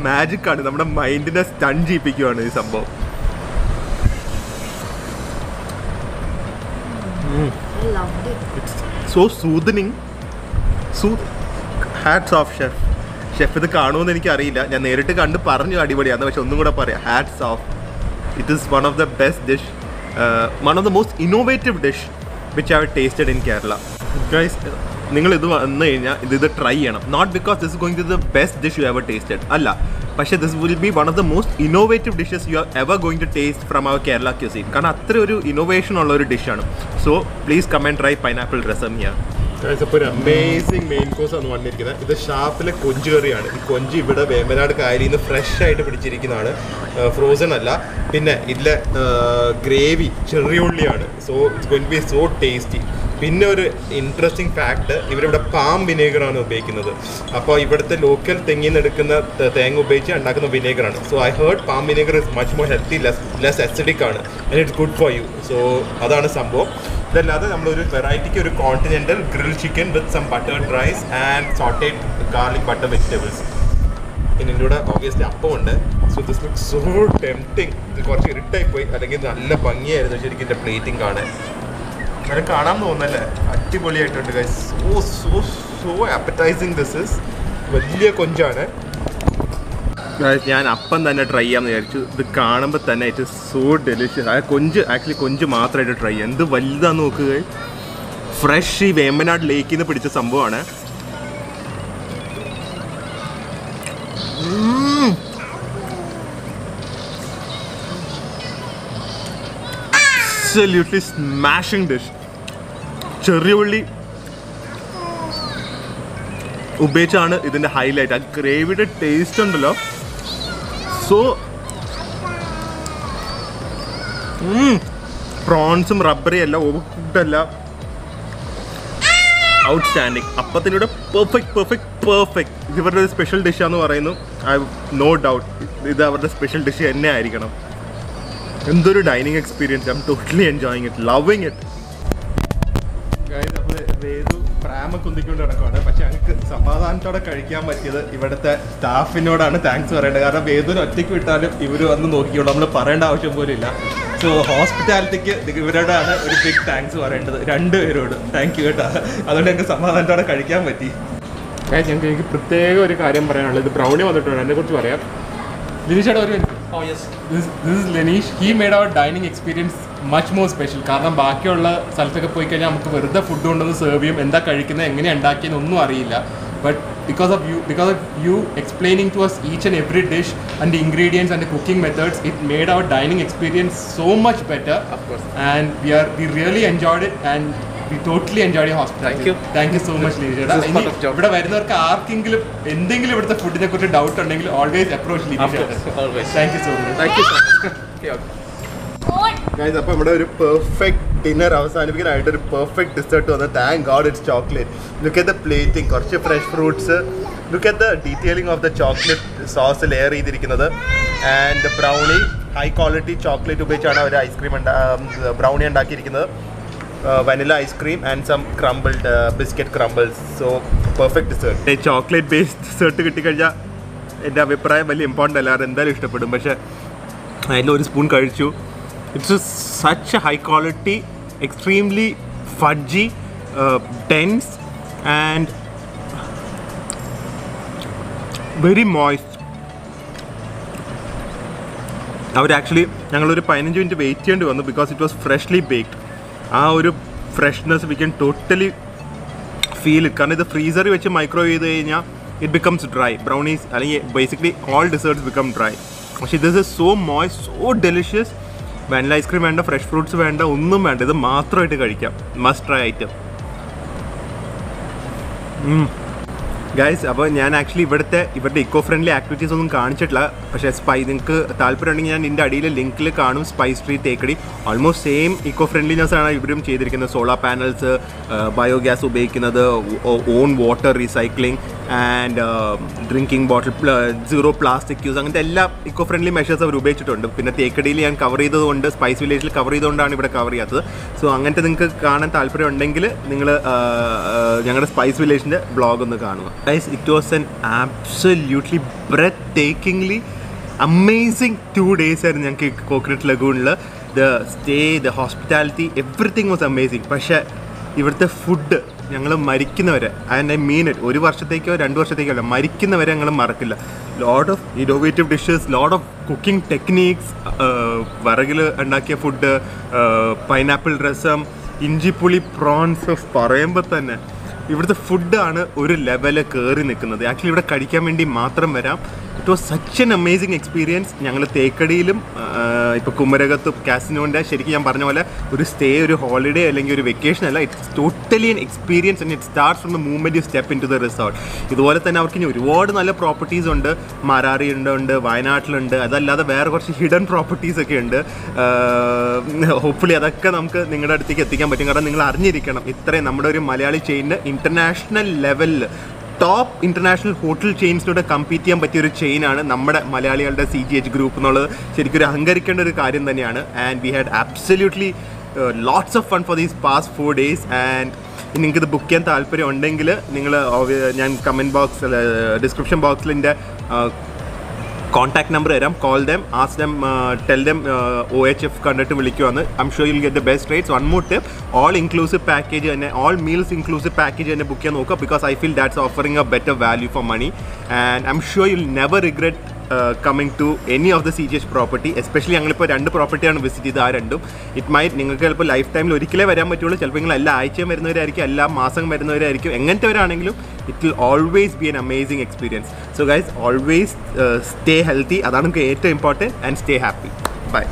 മാജിക്കാണ്. നമ്മുടെ മൈൻഡിനെ സ്റ്റൺ ചെയ്യിപ്പിക്കുകയാണ് ഈ സംഭവം. So soothing. Hats off chef. ഇത് കാണുമെന്ന് എനിക്കറിയില്ല, ഞാൻ നേരിട്ട് കണ്ട് പറഞ്ഞു അടിപൊളിയാണ്, പക്ഷെ ഒന്നും കൂടെ പറയാം, hats off. It is one of the best dish, one of the most innovative dish which I have tasted in Kerala. Guys, നിങ്ങൾ ഇത് വന്നു കഴിഞ്ഞാൽ ഇത് ട്രൈ ചെയ്യണം. Not because this is going to the best dish you ever tasted അല്ല, പക്ഷേ this will be one of the most innovative dishes you are ever going to taste from our Kerala cuisine. കാരണം അത്ര ഒരു innovation ഉള്ള ഒരു ഡിഷാണ്. So please come and try pineapple rasam here. ഇപ്പോൾ ഒരു അമേസിങ് മെയിൻ കോഴ്സ് ആണ് വന്നിരിക്കുന്നത്. ഇത് ഷാപ്പിലെ കൊഞ്ച് കറിയാണ്. ഈ കൊഞ്ച് ഇവിടെ വേമ്പനാട് കായലിൽ നിന്ന് ഫ്രഷ് ആയിട്ട് പിടിച്ചിരിക്കുന്നതാണ്, ഫ്രോസൺ അല്ല. പിന്നെ ഇതിലെ ഗ്രേവി ചെറിയുള്ളിയാണ്. So it's going to be so tasty. പിന്നെ ഒരു ഇൻട്രസ്റ്റിംഗ് ഫാക്ട്, ഇവരിവിടെ പാം വിനേഗറാണ് ഉപയോഗിക്കുന്നത്. അപ്പോൾ ഇവിടുത്തെ ലോക്കൽ തെങ്ങിൽ നിന്ന് എടുക്കുന്ന തേങ്ങ ഉപയോഗിച്ച് ഉണ്ടാക്കുന്ന വിനേഗറാണ്. So I heard palm vinegar is much more healthy, less acidic ആണ്, and it's good for you. So അതാണ് സംഭവം. ഇതല്ലാതെ നമ്മളൊരു വെറൈറ്റിക്ക് ഒരു continental grill chicken with some buttered rice and sauteed garlic butter vegetables. പിന്നെ ഇതിൻ്റെ കൂടെ ഓബിയസ്ലി അപ്പമുണ്ട്. So this looks so tempting. ഇത് കുറച്ച് ഇരുട്ടായി പോയി, അല്ലെങ്കിൽ നല്ല ഭംഗിയായിരുന്നു ശരിക്കും ഇതിൻ്റെ പ്ലേറ്റിംഗ് കാണാൻ. അങ്ങനെ കാണാൻ തോന്നല്ലേ, അടിപൊളിയായിട്ടുണ്ട് guys. So appetising this is. വലിയ കൊഞ്ചാണ്. ഞാൻ അപ്പം തന്നെ ട്രൈ ചെയ്യാമെന്ന് വിചാരിച്ചു. ഇത് കാണുമ്പോൾ തന്നെ ഇറ്റ് ഇസ് സോ ഡെലിഷ്യസ്. ആ കൊഞ്ച് മാത്രമായിട്ട് ട്രൈ ചെയ്യാം. എന്ത് വലുതാന്ന് നോക്കുക. ഫ്രഷ് ഈ വേമ്പനാട് ലേക്കിൽ നിന്ന് പിടിച്ച സംഭവമാണ്. Absolutely smashing dish. ചെറിയ ഉള്ളി ഉപയോഗിച്ചാണ് ഇതിൻ്റെ ഹൈലൈറ്റ്. ആ ഗ്രേവിയുടെ ടേസ്റ്റ് ഉണ്ടല്ലോ, സോ പ്രോൺസും റബ്ബറി അല്ല, ഓവർ കുക്ക്ഡ് അല്ല, ഔട്ട്സ്റ്റാൻഡിങ്. അപ്പത്തിനൂടെ പെർഫെക്റ്റ്. ഇത് ഇവരുടെ ഒരു സ്പെഷ്യൽ ഡിഷാന്ന് പറയുന്നു. ഐ നോ ഡൗട്ട് ഇത് അവരുടെ സ്പെഷ്യൽ ഡിഷ് തന്നെ ആയിരിക്കണം. എന്തൊരു dining experience. I am totally enjoying it, loving it. അപ്പോൾ വേദു പ്രാമൊക്കെ ഒന്നിക്കൊണ്ട് നടക്കുവാണ്. പക്ഷെ ഞങ്ങൾക്ക് സമാധാനത്തോടെ കഴിക്കാൻ പറ്റിയത് ഇവിടുത്തെ സ്റ്റാഫിനോടാണ് താങ്ക്സ് പറയേണ്ടത്. കാരണം വേദുവിന് ഒറ്റയ്ക്ക് വിട്ടാലും ഇവർ വന്ന് നോക്കിയോളൂ, നമ്മൾ പറയേണ്ട ആവശ്യം പോലും ഇല്ല. സോ ഹോസ്പിറ്റാലിറ്റിക്ക് ഇവരോടാണ് ഒരു ബിഗ് താങ്ക്സ് പറയേണ്ടത്, രണ്ടുപേരോട്. താങ്ക് യു കേട്ടോ. അതുകൊണ്ട് ഞങ്ങൾക്ക് സമാധാനത്തോടെ കഴിക്കാൻ പറ്റി. എനിക്ക് പ്രത്യേക ഒരു കാര്യം പറയാനുള്ളത്, ഇത് ബ്രൗണി വന്നിട്ടുണ്ട്, അതിനെക്കുറിച്ച് പറയാം. ലിനീഷേട്ടാ ഒരു Oh yes. This is Lenish. He made our dining experience much more special. കാരണം ബാക്കിയുള്ള സ്ഥലത്തൊക്കെ പോയി കഴിഞ്ഞാൽ നമുക്ക് വെറുതെ ഫുഡ് കൊണ്ടൊന്ന് സെർവ് ചെയ്യും, എന്താ കഴിക്കുന്നത് എങ്ങനെ ഉണ്ടാക്കിയെന്നൊന്നും അറിയില്ല. But because of you explaining to us each and every dish and the ingredients and the cooking methods, it made our dining experience so much better. Of course. And we really enjoyed it, and we totally enjoyed your hospitality. Thank you So much, Lenish. ഇവിടെ വരുന്നവർക്ക് ആർക്കെങ്കിലും എന്തെങ്കിലും ഇവിടുത്തെ ഫുഡിനെ കുറിച്ച് doubt ഉണ്ടെങ്കിൽ always approach Lenish. Thank you so much. Guys, അപ്പോൾ ഇവിടെ ഒരു പെർഫെക്റ്റ് ഡിന്നർ അവസാനിപ്പിക്കാനായിട്ട് ഒരു പെർഫെക്റ്റ് ഡിസേർട്ട് വന്നത്. Thank God it's chocolate. Look at the plating, കുറച്ച് fresh fruits, look at the detailing of the chocolate sauce layer ചെയ്തിരിക്കുന്നത്. And brownie, high quality chocolate ഉപയോഗിച്ചാണ് അവർ ഐസ്ക്രീം ബ്രൗണി ഉണ്ടാക്കിയിരിക്കുന്നത്. Vanilla ice cream and some crumbled biscuit crumbles. So perfect dessert. Chocolate based dessert കിട്ടിക്കഴിഞ്ഞാൽ എൻ്റെ അഭിപ്രായം വലിയ important അല്ല, എന്തായാലും ഇഷ്ടപ്പെടും. പക്ഷേ അതിലൊരു സ്പൂൺ കഴിച്ചു. It's such a high quality, extremely fudgy, dense and very moist. Actually ഞങ്ങളൊരു 15 മിനിറ്റ് വെയിറ്റ് ചെയ്യേണ്ടി വന്നു because it was freshly baked. ആ ഒരു freshness we can totally feel it. കാരണം ഇത് ഫ്രീസറിൽ വെച്ച് മൈക്രോവേവ് ചെയ്ത് കഴിഞ്ഞാൽ ഇറ്റ് ബിക്കംസ് ഡ്രൈ. ബ്രൗണീസ് അല്ലെങ്കിൽ basically all desserts become dry. പക്ഷേ this is so moist, so delicious. Vanilla ice cream വേണ്ട, ഫ്രഷ് ഫ്രൂട്ട്സ് വേണ്ട, ഒന്നും വേണ്ട. ഇത് മാത്രമായിട്ട് കഴിക്കാം. Must try item. ഗൈസ്, അപ്പോൾ ഞാൻ ആക്ച്വലി ഇവിടുത്തെ ഇക്കോ ഫ്രണ്ട്ലി ആക്ടിവിറ്റീസ് ഒന്നും കാണിച്ചിട്ടില്ല. പക്ഷേ നിങ്ങൾക്ക് താല്പര്യമുണ്ടെങ്കിൽ ഞാൻ ഇതിൻ്റെ അടിയിൽ ലിങ്കിൽ കാണും. Spice tree Thekkady almost same eco friendliness ആണ് ഇവരും ചെയ്തിരിക്കുന്നത്. സോളാർ പാനൽസ്, ബയോഗ്യാസ് ഉപയോഗിക്കുന്നത്, on water recycling and drinking bottle, zero plastic use, അങ്ങനത്തെ എല്ലാ ഇക്കോ ഫ്രണ്ട്ലി മെഷേഴ്സ് അവർ ഉപയോഗിച്ചിട്ടുണ്ട്. പിന്നെ തേക്കടിയിൽ ഞാൻ കവർ ചെയ്തതുകൊണ്ട്, സ്പൈസ് വില്ലേജിൽ കവർ ചെയ്തുകൊണ്ടാണ് ഇവിടെ കവർ ചെയ്യാത്തത്. സോ അങ്ങനത്തെ നിങ്ങൾക്ക് കാണാൻ താല്പര്യം ഉണ്ടെങ്കിൽ നിങ്ങൾ ഞങ്ങളുടെ സ്പൈസ് വില്ലേജിൻ്റെ ബ്ലോഗ് ഒന്ന് കാണുക. Guys, it was an absolutely breathtakingly amazing 2 days ആയിരുന്നു ഞങ്ങൾക്ക് കോക്കനട്ട് ലഗൂണിൽ. The stay, the hospitality, everything was amazing. പക്ഷേ ഇവിടുത്തെ ഫുഡ് ഞങ്ങൾ മരിക്കുന്നവരെ, ആൻഡ് ഐ മീൻ ഇറ്റ്, 1 വർഷത്തേക്കോ 2 വർഷത്തേക്കോ അല്ല, മരിക്കുന്നവരെ ഞങ്ങൾ മറക്കില്ല. Lot of innovative dishes, lot of cooking techniques, വിറകിൽ ഉണ്ടാക്കിയ ഫുഡ്, പൈനാപ്പിൾ രസം, ഇഞ്ചിപ്പുളി പ്രോൺസ്, പറയുമ്പോൾ തന്നെ ഇവിടുത്തെ ഫുഡാണ് ഒരു ലെവല് കയറി നിൽക്കുന്നത്. ആക്ച്വലി ഇവിടെ കഴിക്കാൻ വേണ്ടി മാത്രം വരാം. It was such an amazing experience. ഞങ്ങൾ തേക്കടിയിലും ഇപ്പോൾ കുമരകത്തും കാസിനോൻ്റെ ശരിക്കും ഞാൻ പറഞ്ഞ പോലെ ഒരു സ്റ്റേ, ഒരു ഹോളിഡേ അല്ലെങ്കിൽ ഒരു വെക്കേഷൻ അല്ല. It's totally an experience and it starts from the moment you step into the resort. ഇതുപോലെ തന്നെ അവർക്ക് ഇനി ഒരുപാട് നല്ല പ്രോപ്പർട്ടീസ് ഉണ്ട്. മാരാറിയുണ്ട്, വയനാട്ടിലുണ്ട്. അതല്ലാതെ വേറെ കുറച്ച് ഹിഡൻ പ്രോപ്പർട്ടീസ് ഒക്കെ ഉണ്ട്. ഹോപ്പ്ഫുള്ളി അതൊക്കെ നമുക്ക് നിങ്ങളുടെ അടുത്തേക്ക് എത്തിക്കാൻ പറ്റും. കാരണം നിങ്ങൾ അറിഞ്ഞിരിക്കണം, ഇത്രയും നമ്മുടെ ഒരു മലയാളി ചെയിനിന് ഇൻ്റർനാഷണൽ ലെവലിൽ ടോപ്പ് ഇൻ്റർനാഷണൽ ഹോട്ടൽ ചെയിൻസിലൂടെ കമ്പീറ്റ് ചെയ്യാൻ പറ്റിയ ഒരു ചെയിനാണ് നമ്മുടെ മലയാളികളുടെ CGH ഗ്രൂപ്പ് എന്നുള്ളത് ശരിക്കും ഒരു അഹങ്കരിക്കേണ്ട ഒരു കാര്യം തന്നെയാണ്. And we had absolutely lots of fun for these past 4 days. And നിങ്ങൾക്കിത് ബുക്ക് ചെയ്യാൻ താല്പര്യം ഉണ്ടെങ്കിൽ നിങ്ങൾ ഞാൻ കമൻറ്റ് ബോക്സ്, ഡിസ്ക്രിപ്ഷൻ ബോക്സിൽ എൻ്റെ കോൺടാക്ട് നമ്പർ തരാം. Call them, ask them, tell them OHF കണ്ടിട്ട് വിളിക്കുവാന്ന്. I am sure you'll get the best rates. One more tip, all inclusive package തന്നെ, ഓൾ മീൽസ് ഇൻക്ലൂസീവ് പാക്കേജ് തന്നെ ബുക്ക് ചെയ്യാൻ നോക്കുക. Because I feel that's offering a better value for money. And I am sure you'll never regret coming to any of the CGH property. Especially ഞങ്ങളിപ്പോൾ 2 പ്രോപ്പർട്ടിയാണ് visit ചെയ്തത്. ആ രണ്ടും it might നിങ്ങൾക്ക് ചിലപ്പോൾ ലൈഫ് ടൈമിൽ ഒരിക്കലേ വരാൻ പറ്റുള്ളൂ. ചിലപ്പോൾ നിങ്ങൾ എല്ലാ ആഴ്ചയും വരുന്നവരായിരിക്കും, എല്ലാ മാസം വരുന്നവരായിരിക്കും. എങ്ങനത്തെവരാണെങ്കിലും it will always be an amazing experience. So guys, always stay healthy. അതാണ് നമുക്ക് ഏറ്റവും important. And stay happy. By.